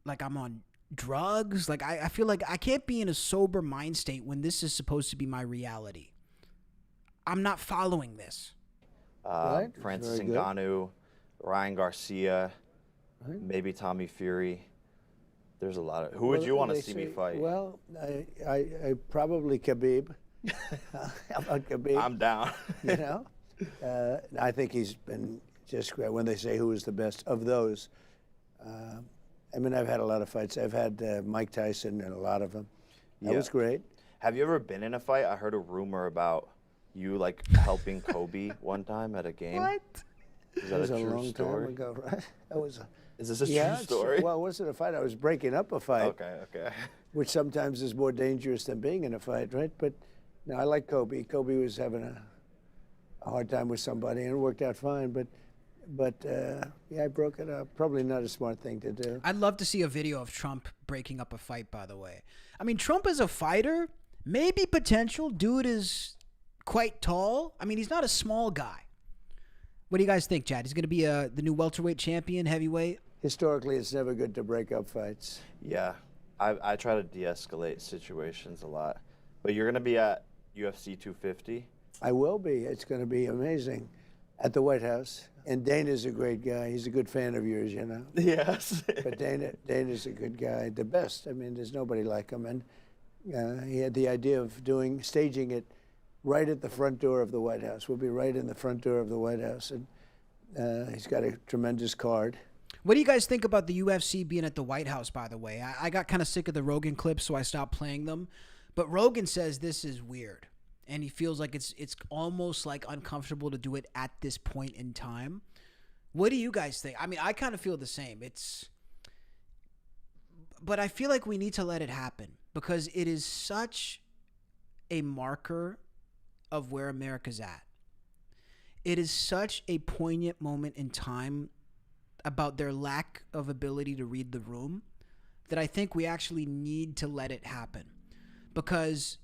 like I'm on drugs. Like I feel like I can't be in a sober mind state when this is supposed to be my reality. I'm not following this.
Right.
Francis
Very good.
Ngannou, Ryan Garcia, maybe Tommy Fury. There's a lot of. Who would you want to see me fight?
Well, I probably Khabib. How about Khabib?
I'm down.
You know, I think he's been just great. When they say who is the best of those, I mean, I've had a lot of fights. I've had Mike Tyson and a lot of them. That was great.
Have you ever been in a fight? I heard a rumor about you like helping Kobe one time at a game.
What?
Is that
was
a
a
true
long
story?
time ago, right? That was.
Is this a
Yeah,
true story?
Well, it wasn't a fight. I was breaking up a fight.
Okay.
Which sometimes is more dangerous than being in a fight, right? But no, I like Kobe. Kobe was having a hard time with somebody, and it worked out fine. But yeah, I broke it up. Probably not a smart thing to do.
I'd love to see a video of Trump breaking up a fight, by the way. I mean, Trump as a fighter, maybe potential. Dude is quite tall. I mean, he's not a small guy. What do you guys think, Chad? He's going to be the new welterweight champion, heavyweight?
Historically, it's never good to break up fights.
Yeah, I try to de-escalate situations a lot. But you're gonna be at UFC 250.
I will be. It's going to be amazing at the White House. And Dana's a great guy. He's a good fan of yours, you know.
Yes.
But Dana's a good guy, the best. I mean, there's nobody like him. And he had the idea of staging it right at the front door of the White House. We'll be right in the front door of the White House. And he's got a tremendous card.
What do you guys think about the UFC being at the White House, by the way? I got kind of sick of the Rogan clips, so I stopped playing them. But Rogan says this is weird. And he feels like it's almost like uncomfortable to do it at this point in time. What do you guys think? I mean, I kind of feel the same. But I feel like we need to let it happen because it is such a marker of where America's at. It is such a poignant moment in time about their lack of ability to read the room that I think we actually need to let it happen. Because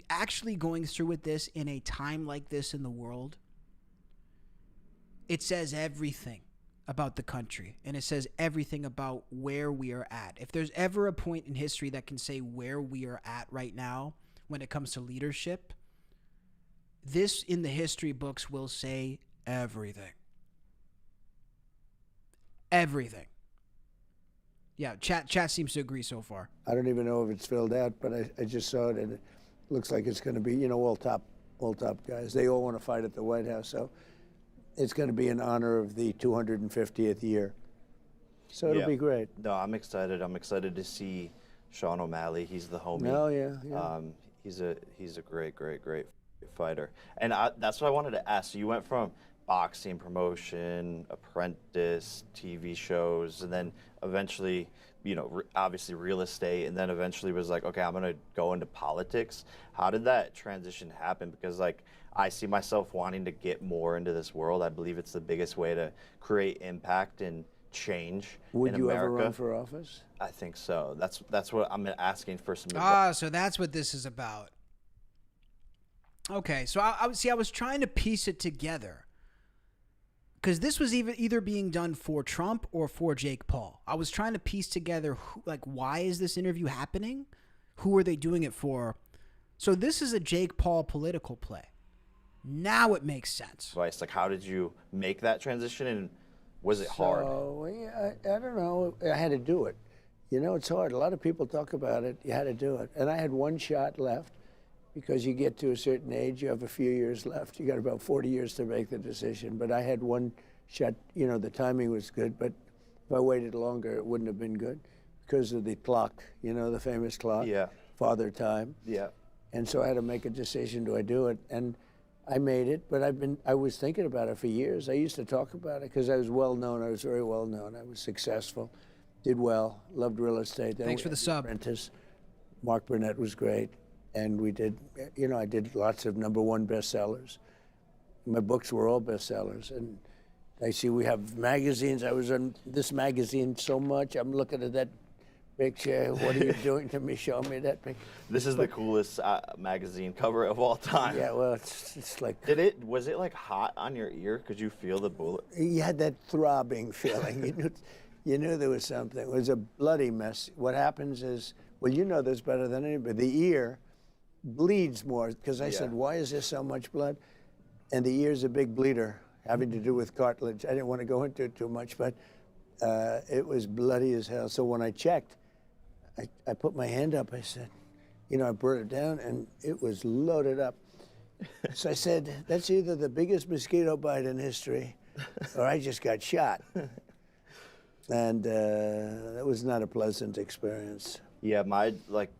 actually going through with this in a time like this in the world, it says everything about the country, and it says everything about where we are at. If there's ever a point in history that can say where we are at right now when it comes to leadership, this in the history books will say everything. Everything. Yeah, chat seems to agree so far.
I don't even know if it's filled out, but I just saw it, and it looks like it's going to be, you know, all top guys. They all want to fight at the White House, so it's going to be in honor of the 250th year. So it'll be great.
No, I'm excited. I'm excited to see Sean O'Malley. He's the homie.
Oh, yeah.
He's a great fighter. And that's what I wanted to ask. So you went from boxing promotion, apprentice, TV shows, and then eventually, you know, obviously real estate, and then eventually was like, okay, I'm going to go into politics. How did that transition happen? Because, like, I see myself wanting to get more into this world. I believe it's the biggest way to create impact and change
Would
in
you
America.
ever run for office?
I think so. That's what I'm asking for some
Ah, so that's what this is about. Okay, so I was trying to piece it together, because this was either being done for Trump or for Jake Paul. I was trying to piece together, why is this interview happening? Who are they doing it for? So this is a Jake Paul political play. Now it makes sense.
advice. Like, how did you make that transition, and was it hard?
So, yeah, I don't know. I had to do it. You know, it's hard. A lot of people talk about it. You had to do it. And I had one shot left, because you get to a certain age, you have a few years left. You got about 40 years to make the decision. But I had one shot. You know, the timing was good. But if I waited longer, it wouldn't have been good because of the clock, you know, the famous clock.
Yeah.
Father time.
Yeah.
And so I had to make a decision. Do I do it? And I made it, but I was thinking about it for years. I used to talk about it because I was well known. I was very well known. I was successful, did well, loved real estate. Then
Thanks for the sub.
Apprentice. Mark Burnett was great, and we did. You know, I did lots of #1 bestsellers. My books were all bestsellers, and I see we have magazines. I was on this magazine so much. I'm looking at that picture. What are you doing to me? Show me that picture.
This is the coolest magazine cover of all time.
Yeah, well, it's like.
Was it like hot on your ear? Could you feel the bullet?
You had that throbbing feeling. You knew there was something. It was a bloody mess. What happens is, well, you know this better than anybody. The ear bleeds more, because I said, why is there so much blood? And the ear's a big bleeder, having to do with cartilage. I didn't want to go into it too much, but it was bloody as hell. So when I checked, I put my hand up. I said, you know, I brought it down, and it was loaded up. So I said, that's either the biggest mosquito bite in history, or I just got shot. And that was not a pleasant experience.
Yeah, my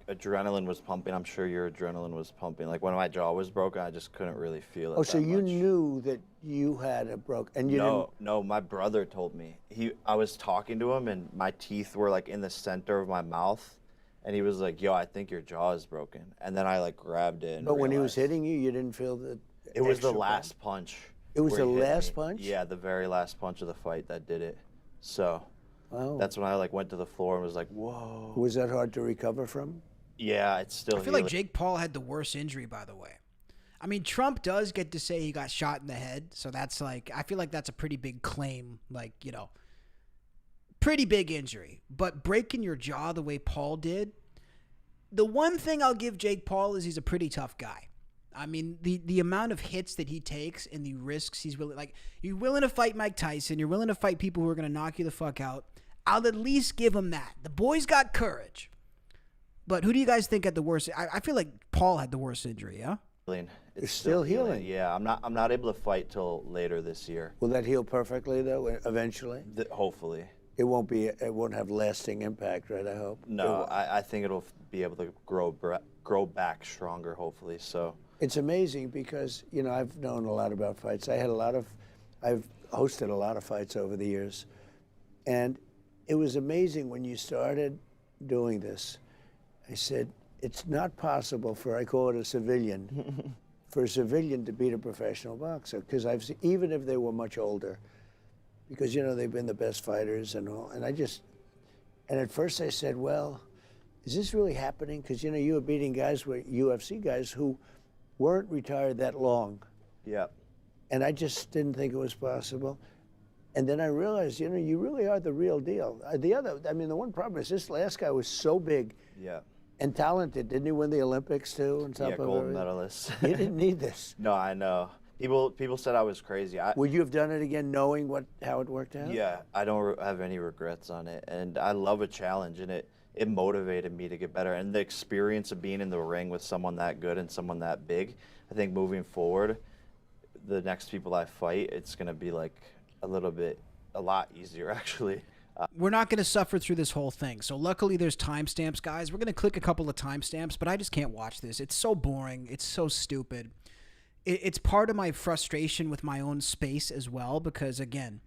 adrenaline was pumping. I'm sure your adrenaline was pumping. Like, when my jaw was broken, I just couldn't really feel it.
Oh, so you knew that you had a broke, and you didn't?
No, my brother told me. I was talking to him, and my teeth were like in the center of my mouth, and he was like, "Yo, I think your jaw is broken." And then I grabbed it. And
but when he was hitting you, you didn't feel the.
It was the last punch.
It was the last punch?
Yeah, the very last punch of the fight that did it. So.
Wow.
That's when I went to the floor and was like, whoa.
Was that hard to recover from?
Yeah, it's still.
I feel like Jake Paul had the worst injury, by the way. I mean, Trump does get to say he got shot in the head, so that's I feel like that's a pretty big claim, pretty big injury. But breaking your jaw the way Paul did, the one thing I'll give Jake Paul is he's a pretty tough guy. I mean, the amount of hits that he takes and the risks he's willing, you're willing to fight Mike Tyson, you're willing to fight people who are going to knock you the fuck out. I'll at least give him that. The boy's got courage. But who do you guys think had the worst? I feel like Paul had the worst injury, yeah?
It's
still healing.
Yeah, I'm not able to fight till later this year.
Will that heal perfectly, though, eventually?
Hopefully.
It won't have lasting impact, right, I hope?
No, I think it'll be able to grow back stronger, hopefully, so.
It's amazing because, I've known a lot about fights. I've hosted a lot of fights over the years. And it was amazing when you started doing this. I said, it's not possible I call it a civilian, for a civilian to beat a professional boxer. Because I've seen, even if they were much older, because, they've been the best fighters and all. And at first I said, well, is this really happening? Because, you were beating guys, UFC guys who weren't retired that long.
Yeah.
And I just didn't think it was possible. And then I realized, you really are the real deal. The one problem is this last guy was so big and talented. Didn't he win the Olympics, too? On top of
gold
everything?
medalist.
You didn't need this.
No, I know. People said I was crazy.
Would you have done it again knowing how it worked out?
Yeah, I don't have any regrets on it. And I love a challenge, and it motivated me to get better. And the experience of being in the ring with someone that good and someone that big, I think moving forward, the next people I fight, it's going to be a lot easier, actually.
We're not going to suffer through this whole thing. So luckily there's timestamps, guys. We're going to click a couple of timestamps, but I just can't watch this. It's so boring. It's so stupid. it's part of my frustration with my own space as well, because again,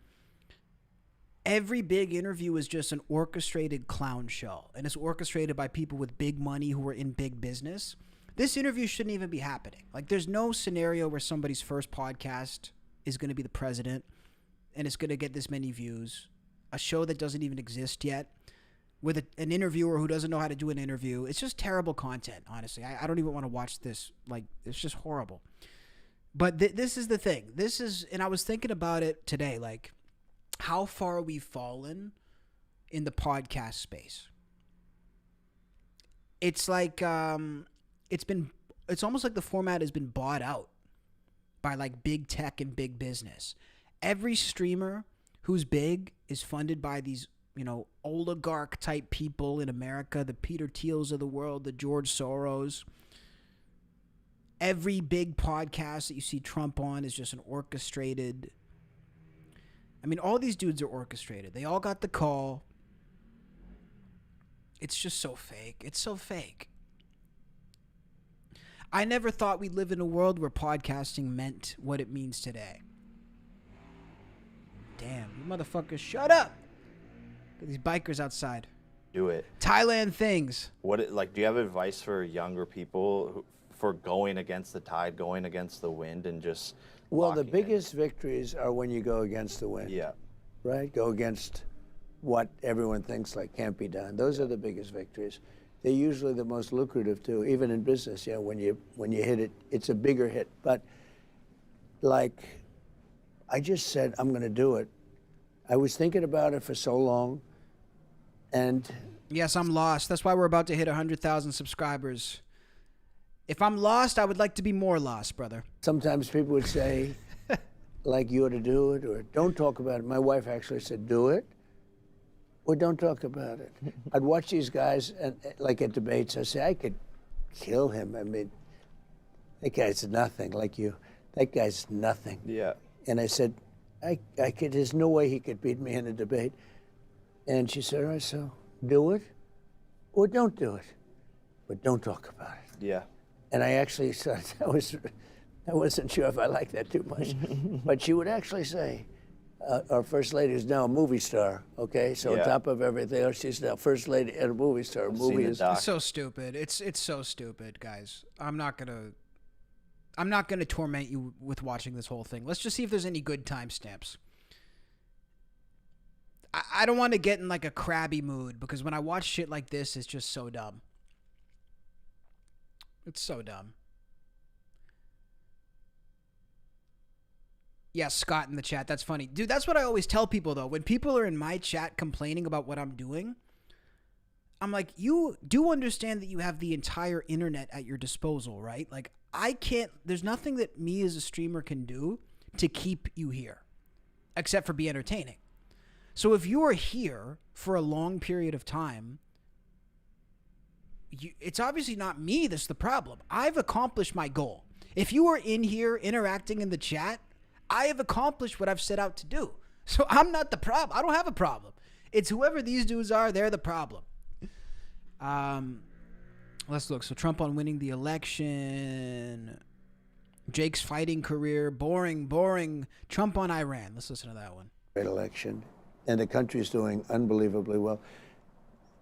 every big interview is just an orchestrated clown show, and it's orchestrated by people with big money who are in big business. This interview shouldn't even be happening. Like, there's no scenario where somebody's first podcast is going to be the president and it's going to get this many views. A show that doesn't even exist yet with an interviewer who doesn't know how to do an interview. It's just terrible content, honestly. I don't even want to watch this. Like, it's just horrible. But this is the thing. And I was thinking about it today, like, how far we've fallen in the podcast space. It's like, it's almost like the format has been bought out by like big tech and big business. Every streamer who's big is funded by these, oligarch type people in America, the Peter Thiels of the world, the George Soros. Every big podcast that you see Trump on is just an orchestrated. I mean, all these dudes are orchestrated. They all got the call. It's just so fake. It's so fake. I never thought we'd live in a world where podcasting meant what it means today. Damn, you motherfuckers, shut up! Look at these bikers outside.
Do it.
Thailand things.
Do you have advice for younger people for going against the tide, going against the wind, and just...
Well, the biggest victories are when you go against the wind.
Yeah.
Right? Go against what everyone thinks like can't be done. Those are the biggest victories. They're usually the most lucrative too, even in business. When you hit it, it's a bigger hit. But like, I just said I'm going to do it. I was thinking about it for so long, and
yes, I'm lost. That's why we're about to hit 100,000 subscribers. If I'm lost, I would like to be more lost, brother.
Sometimes people would say, like, you ought to do it, or don't talk about it. My wife actually said, do it. Or don't talk about it. I'd watch these guys, and like at debates, I say, I could kill him. I mean, that guy's nothing like you. That guy's nothing.
Yeah.
And I said, I could, there's no way he could beat me in a debate. And she said, all right, so do it or don't do it. But don't talk about it.
Yeah.
And I actually said, I wasn't sure if I liked that too much. But she would actually say, our first lady is now a movie star, okay? So on top of everything else, she's now first lady and a movie star.
It's so stupid. It's so stupid, guys. I'm not gonna torment you with watching this whole thing. Let's just see if there's any good timestamps. I don't want to get in like a crabby mood, because when I watch shit like this, it's just so dumb. It's so dumb. Yeah, Scott in the chat. That's funny. Dude, that's what I always tell people, though. When people are in my chat complaining about what I'm doing, I'm like, you do understand that you have the entire internet at your disposal, right? Like, there's nothing that me as a streamer can do to keep you here, except for be entertaining. So if you are here for a long period of time, it's obviously not me that's the problem. I've accomplished my goal. If you are in here interacting in the chat, I have accomplished what I've set out to do. So I'm not the problem. I don't have a problem. It's whoever these dudes are, they're the problem. Let's look. So Trump on winning the election. Jake's fighting career. Boring. Trump on Iran. Let's listen to that one.
Great election. And the country's doing unbelievably well.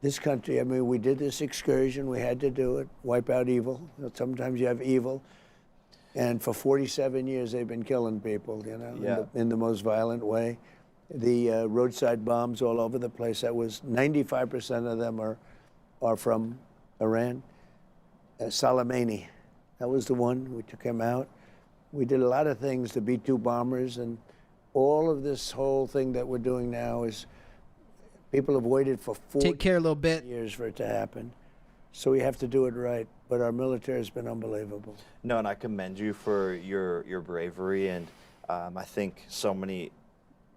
This country, I mean, we did this excursion. We had to do it. Wipe out evil. Sometimes you have evil. And for 47 years, they've been killing people, in the most violent way. The roadside bombs all over the place, 95% of them are from Iran. Soleimani, that was the one. We took him out. We did a lot of things, the B-2 bombers, and all of this whole thing that we're doing now is people have waited for 40 years for it to happen. So we have to do it right. But our military has been unbelievable.
No, and I commend you for your bravery, and I think so many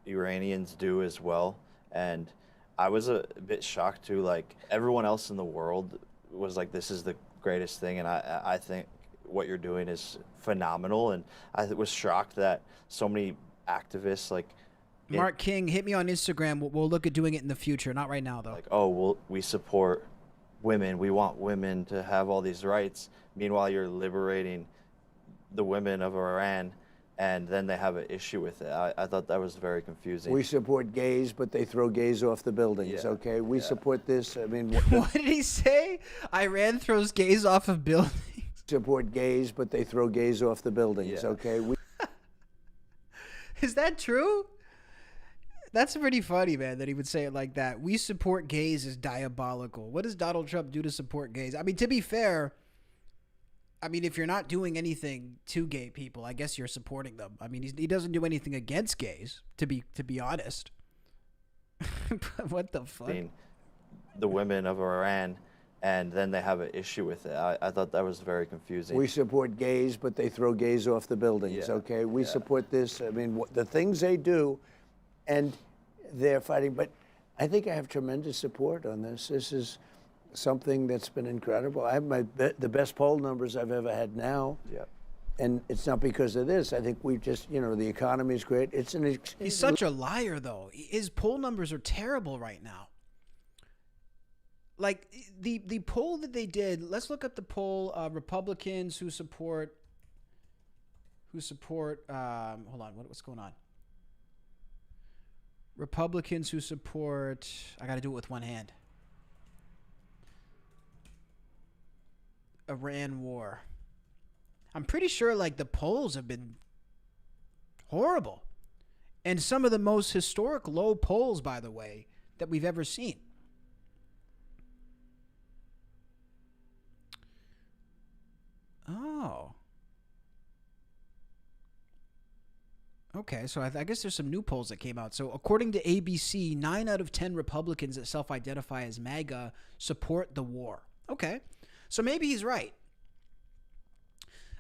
Iranians do as well. And I was a bit shocked too. Like, everyone else in the world was like, "This is the greatest thing," and I think what you're doing is phenomenal. And I was shocked that so many activists, like
Mark King, hit me on Instagram. We'll look at doing it in the future. Not right now, though.
Like, oh, we support women. We want women to have all these rights. Meanwhile, you're liberating the women of Iran, and then they have an issue with it. I thought that was very confusing.
We support gays, but they throw gays off the buildings,
Yeah,
okay? We support this. I mean,
What did he say? Iran throws gays off of buildings.
support gays, but they throw gays off the buildings,
Yeah.
okay?
Is that true? That's pretty funny, man, that he would say it like that. We support gays is diabolical. What does Donald Trump do to support gays? I mean, to be fair, I mean, if you're not doing anything to gay people, I guess you're supporting them. I mean, he doesn't do anything against gays, to be honest. What the fuck?
The women of Iran, and then they have an issue with it. I thought that was very confusing.
We support gays, but they throw gays off the buildings,
Yeah,
okay? We support this. I mean, the things they do, and they're fighting. But I think I have tremendous support on this. This is something that's been incredible. I have the best poll numbers I've ever had now.
Yeah.
And it's not because of this. I think we've just, the economy is great. It's an.
He's such a liar, though. His poll numbers are terrible right now. Like the poll that they did. Let's look at the poll. Republicans who support. Hold on. What's going on? Republicans who support. I got to do it with one hand. Iran war. I'm pretty sure like the polls have been horrible. And some of the most historic low polls, by the way, that we've ever seen. Oh. Okay, so I guess there's some new polls that came out. So according to ABC, 9 out of 10 Republicans that self-identify as MAGA support the war. Okay, so maybe he's right.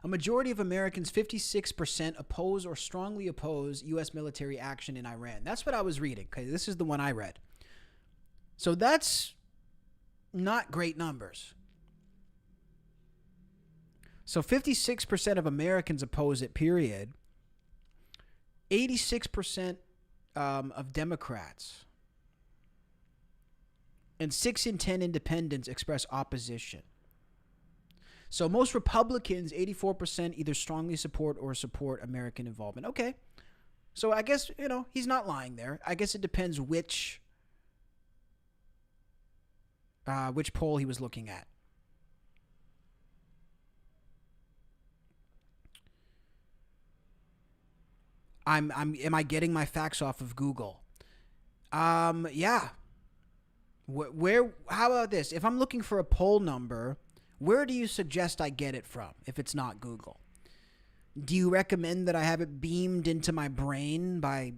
A majority of Americans, 56%, oppose or strongly oppose U.S. military action in Iran. That's what I was reading. Okay, this is the one I read. So that's not great numbers. So 56% of Americans oppose it, period. 86% of Democrats and 6 in 10 independents express opposition. So most Republicans, 84%, either strongly support or support American involvement. Okay. So I guess, he's not lying there. I guess it depends which poll he was looking at. Am I getting my facts off of Google? Yeah. How about this? If I'm looking for a poll number, where do you suggest I get it from if it's not Google? Do you recommend that I have it beamed into my brain by,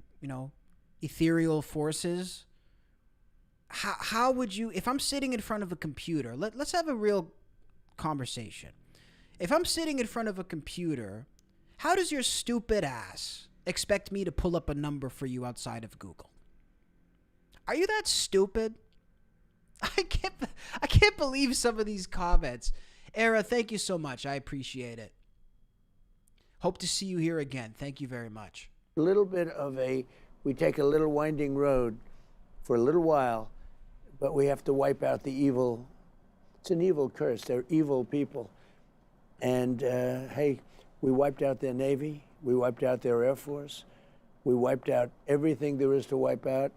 ethereal forces? How would you, if I'm sitting in front of a computer, let's have a real conversation. If I'm sitting in front of a computer, how does your stupid ass expect me to pull up a number for you outside of Google? Are you that stupid? I can't believe some of these comments. Era, thank you so much. I appreciate it. Hope to see you here again. Thank you very much.
A little bit of we take a little winding road for a little while, but we have to wipe out the evil. It's an evil curse. They're evil people. And, hey, we wiped out their Navy. We wiped out their Air Force. We wiped out everything there is to wipe out.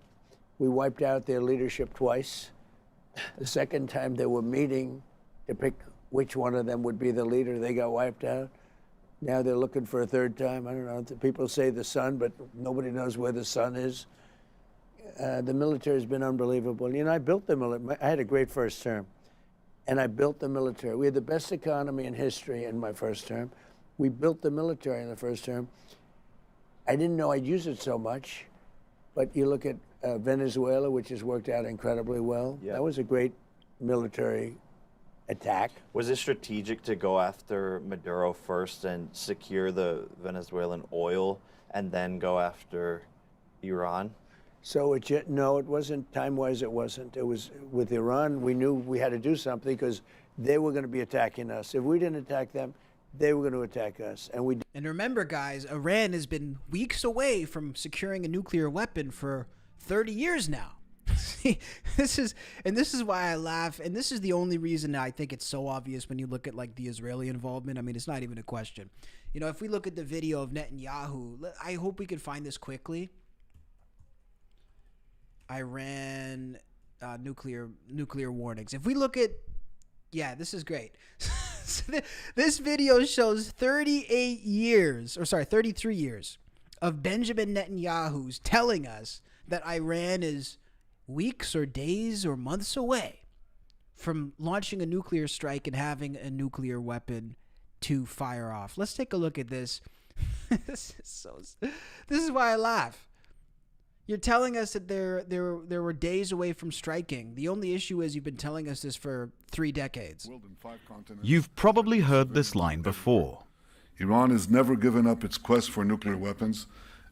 We wiped out their leadership twice. The second time they were meeting to pick which one of them would be the leader, they got wiped out. Now they're looking for a third time. I don't know. People say the sun, but nobody knows where the sun is. The military has been unbelievable. I built the military. I had a great first term, and I built the military. We had the best economy in history in my first term. We built the military in the first term. I didn't know I'd use it so much, but you look at Venezuela, which has worked out incredibly well.
Yeah.
That was a great military attack.
Was it strategic to go after Maduro first and secure the Venezuelan oil and then go after Iran?
So no, it wasn't time-wise. It wasn't. It was with Iran. We knew we had to do something because they were going to be attacking us. If we didn't attack them, they were going to attack us.
And remember, guys, Iran has been weeks away from securing a nuclear weapon for 30 years now. this is why I laugh, and this is the only reason I think it's so obvious when you look at like the Israeli involvement. I mean, it's not even a question. You know, if we look at the video of Netanyahu, I hope we can find this quickly. Iran nuclear warnings. If we look at, yeah, this is great. So this video shows 33 years of Benjamin Netanyahu's telling us that Iran is weeks or days or months away from launching a nuclear strike and having a nuclear weapon to fire off. Let's take a look at this. This is why I laugh. You're telling us that there were days away from striking. The only issue is you've been telling us this for 3 decades.
You've probably heard this line before.
Iran has never given up its quest for nuclear weapons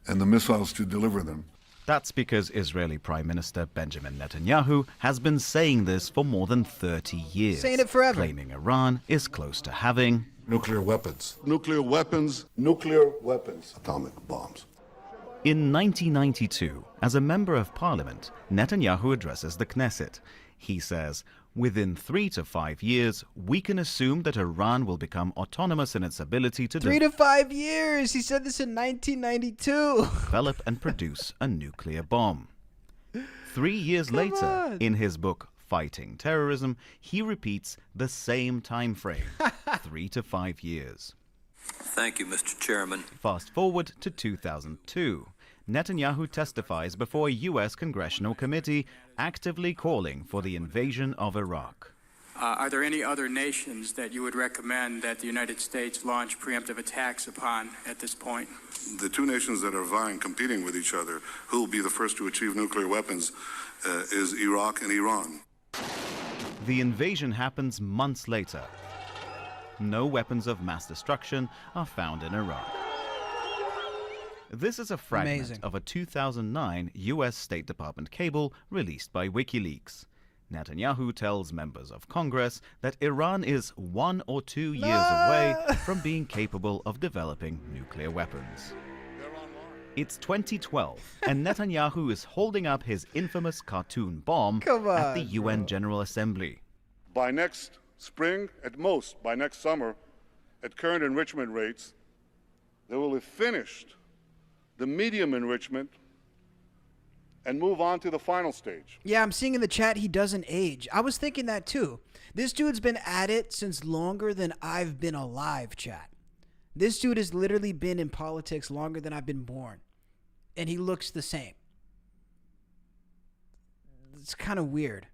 and the missiles to deliver them.
That's because Israeli Prime Minister Benjamin Netanyahu has been saying this for more than 30 years.
Saying it forever.
Claiming Iran is close to having
nuclear weapons. Nuclear weapons. Nuclear weapons. Atomic bombs.
In 1992, as a member of parliament, Netanyahu addresses the Knesset. He says, within 3 to 5 years, we can assume that Iran will become autonomous in its ability to
3 to 5 years. He said this in 1992.
Develop and produce a nuclear bomb. 3 years later, in his book Fighting Terrorism, he repeats the same time frame, 3 to 5 years.
Thank you, Mr. Chairman.
Fast forward to 2002. Netanyahu testifies before a U.S. congressional committee actively calling for the invasion of Iraq.
Are there any other nations that you would recommend that the United States launch preemptive attacks upon at this point?
The 2 nations that are vying, competing with each other, who will be the first to achieve nuclear weapons, is Iraq and Iran.
The invasion happens months later. No weapons of mass destruction are found in Iraq. This is a fragment of a 2009 U.S. State Department cable released by WikiLeaks. Netanyahu tells members of Congress that Iran is 1 or 2 years away from being capable of developing nuclear weapons. It's 2012, and Netanyahu is holding up his infamous cartoon bomb at the UN General Assembly.
By next spring, at most, by next summer, at current enrichment rates, they will have finished the medium enrichment and move on to the final stage.
Yeah, I'm seeing in the chat he doesn't age. I was thinking that too. This dude's been at it since longer than I've been alive, chat. This dude has literally been in politics longer than I've been born. And he looks the same. It's kind of weird.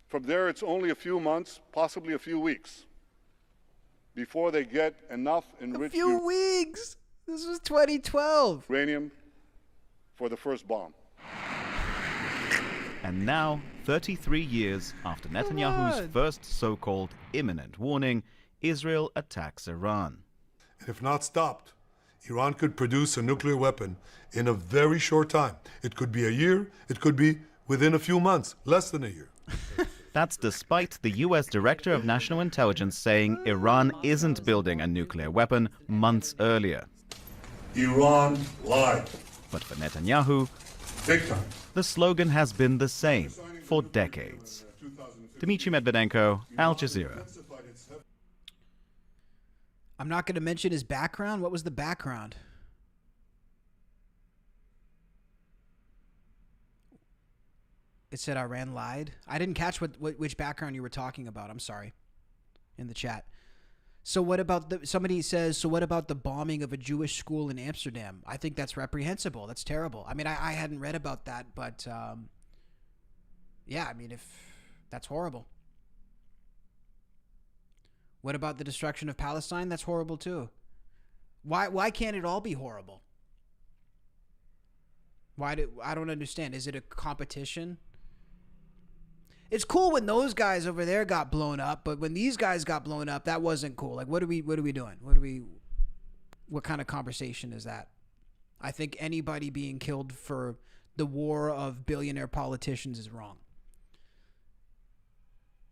From there, it's only a few months, possibly a few weeks, before they get enough enriched
weeks? This was 2012.
Uranium for the first bomb.
And now, 33 years after Netanyahu's first so-called imminent warning, Israel attacks Iran.
If not stopped, Iran could produce a nuclear weapon in a very short time. It could be a year, it could be within a few months, less than a year.
That's despite the U.S. Director of National Intelligence saying Iran isn't building a nuclear weapon months earlier.
Iran lied.
But for Netanyahu,
big time.
The slogan has been the same for decades. Dmitry Medvedenko, Al Jazeera.
I'm not going to mention his background. What was the background? It said Iran lied. I didn't catch which background you were talking about. I'm sorry. In the chat. So what about somebody says, so what about the bombing of a Jewish school in Amsterdam? I think that's reprehensible. That's terrible. I mean, I hadn't read about that, but yeah, I mean, if that's horrible. What about the destruction of Palestine? That's horrible too. Why can't it all be horrible? I don't understand. Is it a competition? It's cool when those guys over there got blown up, but when these guys got blown up, that wasn't cool. Like, what are we doing? What kind of conversation is that? I think anybody being killed for the war of billionaire politicians is wrong.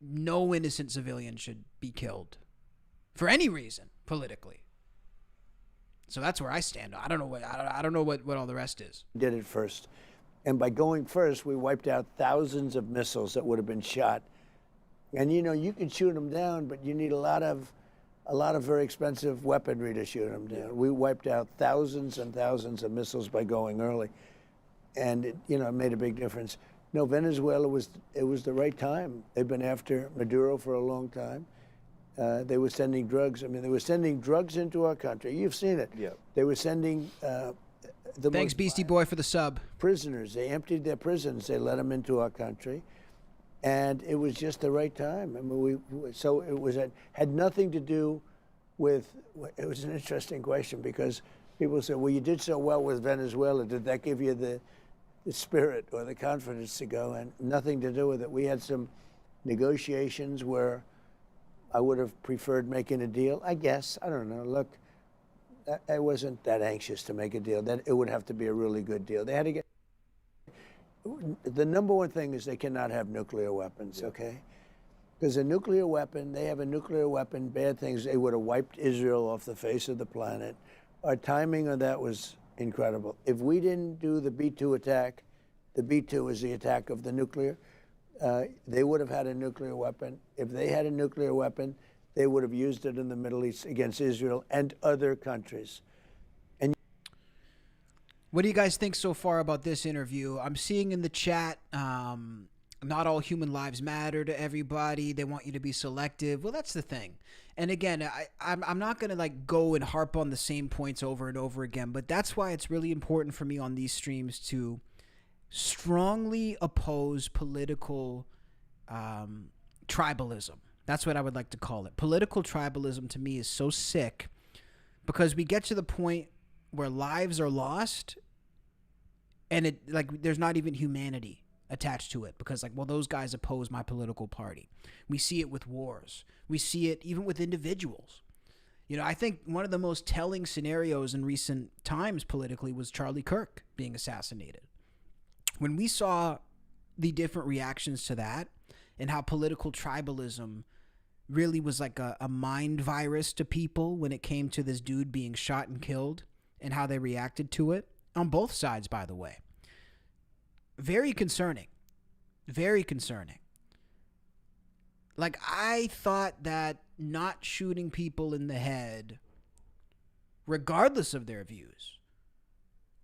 No innocent civilian should be killed for any reason politically. So that's where I stand. I don't know what all the rest is.
Did it first. And by going first, we wiped out thousands of missiles that would have been shot. And you can shoot them down, but you need a lot of very expensive weaponry to shoot them down. We wiped out thousands and thousands of missiles by going early, and it made a big difference. No, Venezuela was the right time. They've been after Maduro for a long time. They were sending drugs. I mean, they were sending drugs into our country. You've seen it.
Yeah.
They were sending.
Thanks, Beastie Boy, for the sub.
Prisoners. They emptied their prisons. They let them into our country, and it was just the right time. I mean, so it was had nothing to do with. It was an interesting question because people say, "Well, you did so well with Venezuela. Did that give you the spirit or the confidence to go?" And nothing to do with it. We had some negotiations where I would have preferred making a deal. I guess. I don't know. Look. I wasn't that anxious to make a deal. Then it would have to be a really good deal. They had to get. The number one thing is they cannot have nuclear weapons, okay? Because a nuclear weapon, they have a nuclear weapon, bad things, they would have wiped Israel off the face of the planet. Our timing on that was incredible. If we didn't do the B-2 attack, the B-2 is the attack of the nuclear, they would have had a nuclear weapon. If they had a nuclear weapon, they would have used it in the Middle East against Israel and other countries. And
what do you guys think so far about this interview? I'm seeing in the chat, not all human lives matter to everybody. They want you to be selective. Well, that's the thing. And again, I'm not going to go and harp on the same points over and over again, but that's why it's really important for me on these streams to strongly oppose political tribalism. That's what I would like to call it. Political tribalism to me is so sick because we get to the point where lives are lost and there's not even humanity attached to it because those guys oppose my political party. We see it with wars. We see it even with individuals. I think one of the most telling scenarios in recent times politically was Charlie Kirk being assassinated. When we saw the different reactions to that and how political tribalism really was like a mind virus to people when it came to this dude being shot and killed and how they reacted to it on both sides, by the way. Very concerning. Very concerning. I thought that not shooting people in the head, regardless of their views,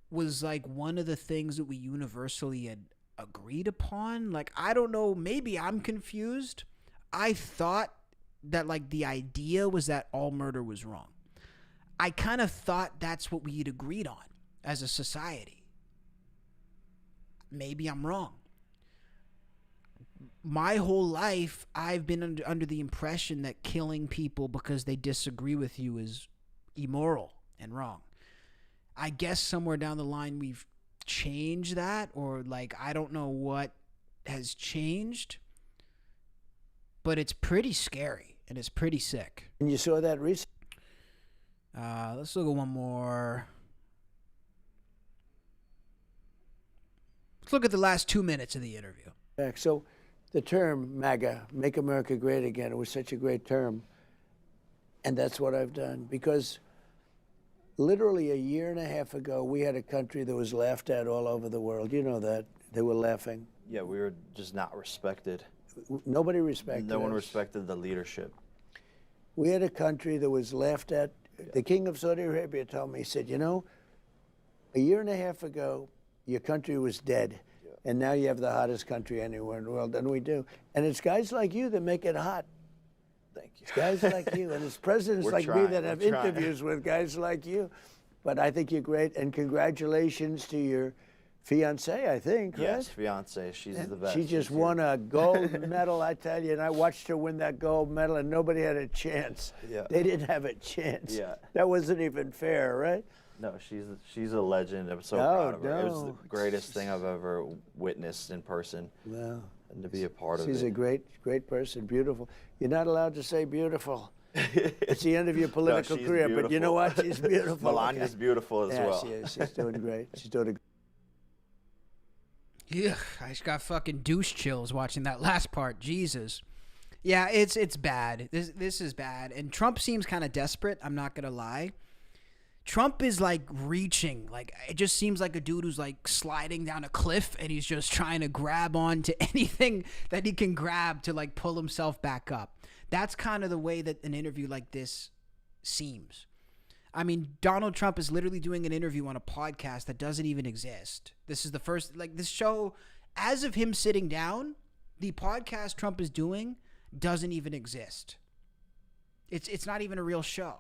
was one of the things that we universally had agreed upon. I don't know, maybe I'm confused. I thought that the idea was that all murder was wrong. I kind of thought that's what we had agreed on as a society. Maybe I'm wrong. My whole life, I've been under the impression that killing people because they disagree with you is immoral and wrong. I guess somewhere down the line we've changed that, or I don't know what has changed, but it's pretty scary. And it's pretty sick.
And you saw that recently?
Let's look at one more. Let's look at the last 2 minutes of the interview.
So the term MAGA, Make America Great Again, it was such a great term. And that's what I've done. Because literally a year and a half ago, we had a country that was laughed at all over the world. You know that. They were laughing.
Yeah, we were just not respected.
Nobody respected
No one
us.
respected the leadership.
We had a country that was laughed at. The king of Saudi Arabia told me, he said, a year and a half ago, your country was dead. And now you have the hottest country anywhere in the world, and we do. And it's guys like you that make it hot.
Thank you.
It's guys like you, and it's presidents like me that have interviews with guys like you. But I think you're great, and congratulations to your fiancée, I think,
Yes,
right?
fiancée. She's the best.
She just won a gold medal, I tell you, and I watched her win that gold medal, and nobody had a chance.
Yeah.
They didn't have a chance.
Yeah.
That wasn't even fair, right?
No, she's a legend. I'm so proud of her. It was the greatest thing I've ever witnessed in person.
Wow.
And to be a part of it.
She's a great person, beautiful. You're not allowed to say beautiful. It's the end of your political career,
beautiful.
But you know what? She's beautiful.
Melania's beautiful as well.
Yeah, she is. She's doing great. She's doing a
Yeah, I just got fucking douche chills watching that last part. Jesus. Yeah, it's bad. This is bad. And Trump seems kind of desperate, I'm not going to lie. Trump is like reaching, like it just seems like a dude who's like sliding down a cliff and he's just trying to grab on to anything that he can grab to like pull himself back up. That's kind of the way that an interview like this seems. I mean, Donald Trump is literally doing an interview on a podcast that doesn't even exist. This is the first, like this show, as of him sitting down, the podcast Trump is doing doesn't even exist. It's not even a real show.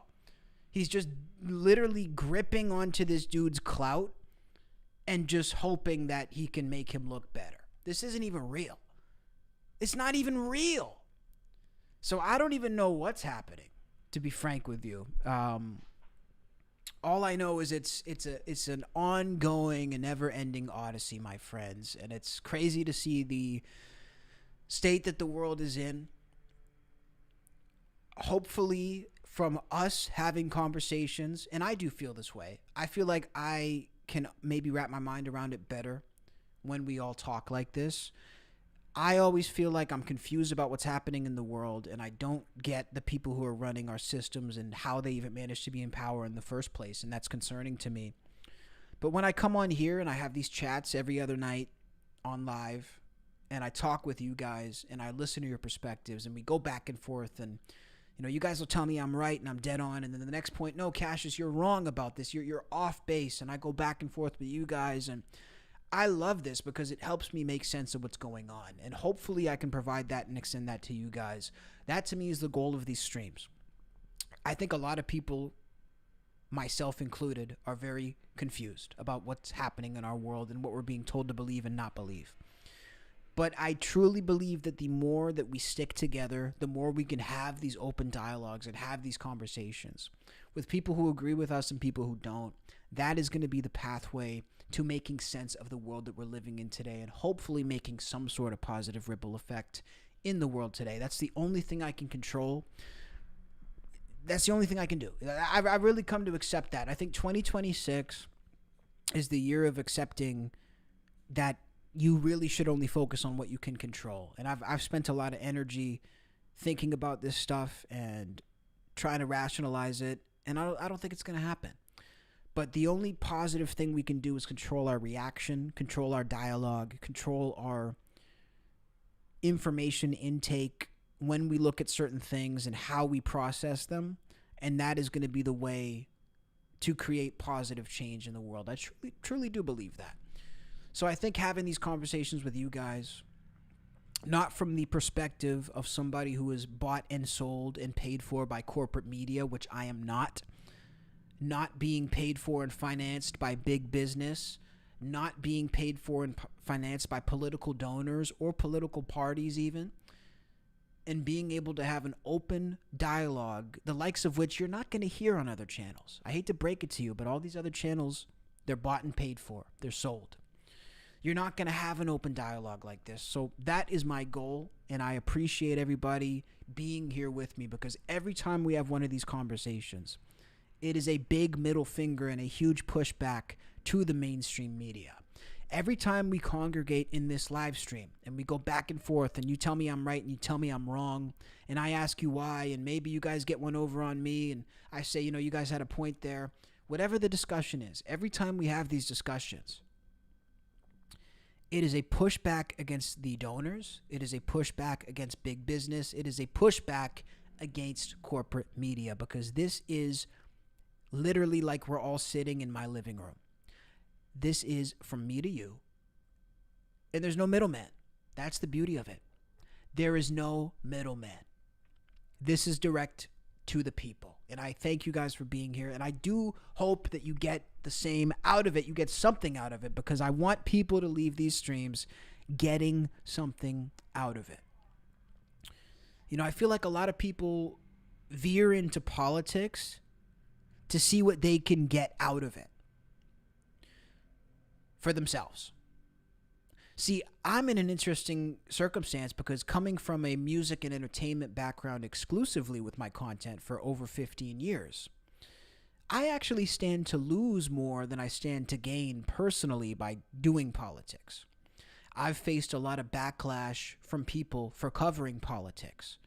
He's just literally gripping onto this dude's clout and just hoping that he can make him look better. This isn't even real. It's not even real. So I don't even know what's happening, to be frank with you. All I know is it's an ongoing and never-ending odyssey, my friends, and it's crazy to see the state that the world is in. Hopefully, from us having conversations, and I do feel this way, I feel like I can maybe wrap my mind around it better when we all talk like this. I always feel like I'm confused about what's happening in the world, and I don't get the people who are running our systems and how they even managed to be in power in the first place, and that's concerning to me. But when I come on here and I have these chats every other night on live, and I talk with you guys, and I listen to your perspectives, and we go back and forth, and you know, you guys will tell me I'm right and I'm dead on, and then the next point, no, Cassius, you're wrong about this. You're off base, and I go back and forth with you guys, and I love this because it helps me make sense of what's going on, and hopefully I can provide that and extend that to you guys. That to me is the goal of these streams. I think a lot of people, myself included, are very confused about what's happening in our world and what we're being told to believe and not believe. But I truly believe that the more that we stick together, the more we can have these open dialogues and have these conversations with people who agree with us and people who don't. That is going to be the pathway to making sense of the world that we're living in today, and hopefully making some sort of positive ripple effect in the world today. That's the only thing I can control. That's the only thing I can do. I really come to accept that. I think 2026 is the year of accepting that you really should only focus on what you can control. And I've spent a lot of energy thinking about this stuff and trying to rationalize it, and I don't think it's going to happen. But the only positive thing we can do is control our reaction, control our dialogue, control our information intake when we look at certain things and how we process them. And that is going to be the way to create positive change in the world. I truly do believe that. So I think having these conversations with you guys, not from the perspective of somebody who is bought and sold and paid for by corporate media, which I am not being paid for and financed by big business, not being paid for and financed by political donors or political parties even, and being able to have an open dialogue, the likes of which you're not going to hear on other channels. I hate to break it to you, but all these other channels, they're bought and paid for. They're sold. You're not going to have an open dialogue like this. So that is my goal, and I appreciate everybody being here with me, because every time we have one of these conversations, it is a big middle finger and a huge pushback to the mainstream media. Every time we congregate in this live stream and we go back and forth and you tell me I'm right and you tell me I'm wrong and I ask you why, and maybe you guys get one over on me and I say, you know, you guys had a point there. Whatever the discussion is, every time we have these discussions, it is a pushback against the donors. It is a pushback against big business. It is a pushback against corporate media, because this is literally like we're all sitting in my living room. This is from me to you, and there's no middleman. That's the beauty of it. There is no middleman. This is direct to the people, and I thank you guys for being here, and I do hope that you get the same out of it. You get something out of it, because I want people to leave these streams getting something out of it. You know, I feel like a lot of people veer into politics to see what they can get out of it for themselves. See, I'm in an interesting circumstance, because coming from a music and entertainment background exclusively with my content for over 15 years, I actually stand to lose more than I stand to gain personally by doing politics. I've faced a lot of backlash from people for covering politics.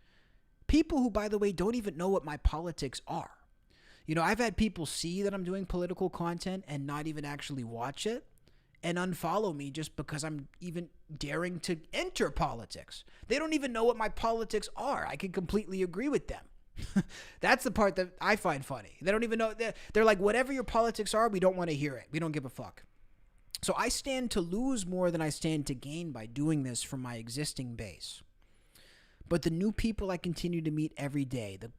People who, by the way, don't even know what my politics are. You know, I've had people see that I'm doing political content and not even actually watch it and unfollow me just because I'm even daring to enter politics. They don't even know what my politics are. I can completely agree with them. That's the part that I find funny. They don't even know. They're like, whatever your politics are, we don't want to hear it. We don't give a fuck. So I stand to lose more than I stand to gain by doing this from my existing base. But the new people I continue to meet every day, the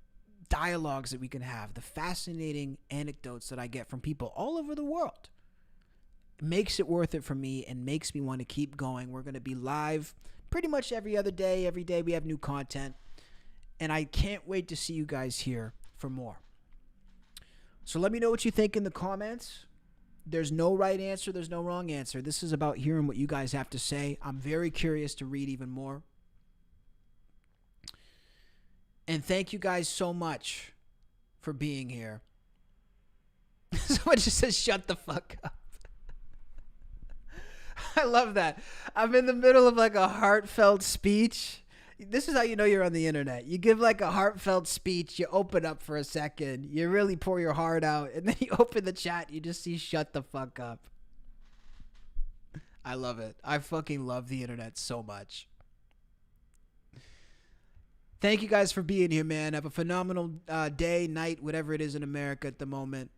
dialogues that we can have, the fascinating anecdotes that I get from people all over the world, makes it worth it for me and makes me want to keep going. We're going to be live pretty much every other day. Every day we have new content. And I can't wait to see you guys here for more. So let me know what you think in the comments. There's no right answer. There's no wrong answer. This is about hearing what you guys have to say. I'm very curious to read even more. And thank you guys so much for being here. Someone just says, shut the fuck up. I love that. I'm in the middle of like a heartfelt speech. This is how you know you're on the internet. You give like a heartfelt speech, you open up for a second, you really pour your heart out, and then you open the chat, you just see shut the fuck up. I love it. I fucking love the internet so much. Thank you guys for being here, man. Have a phenomenal day, night, whatever it is in America at the moment.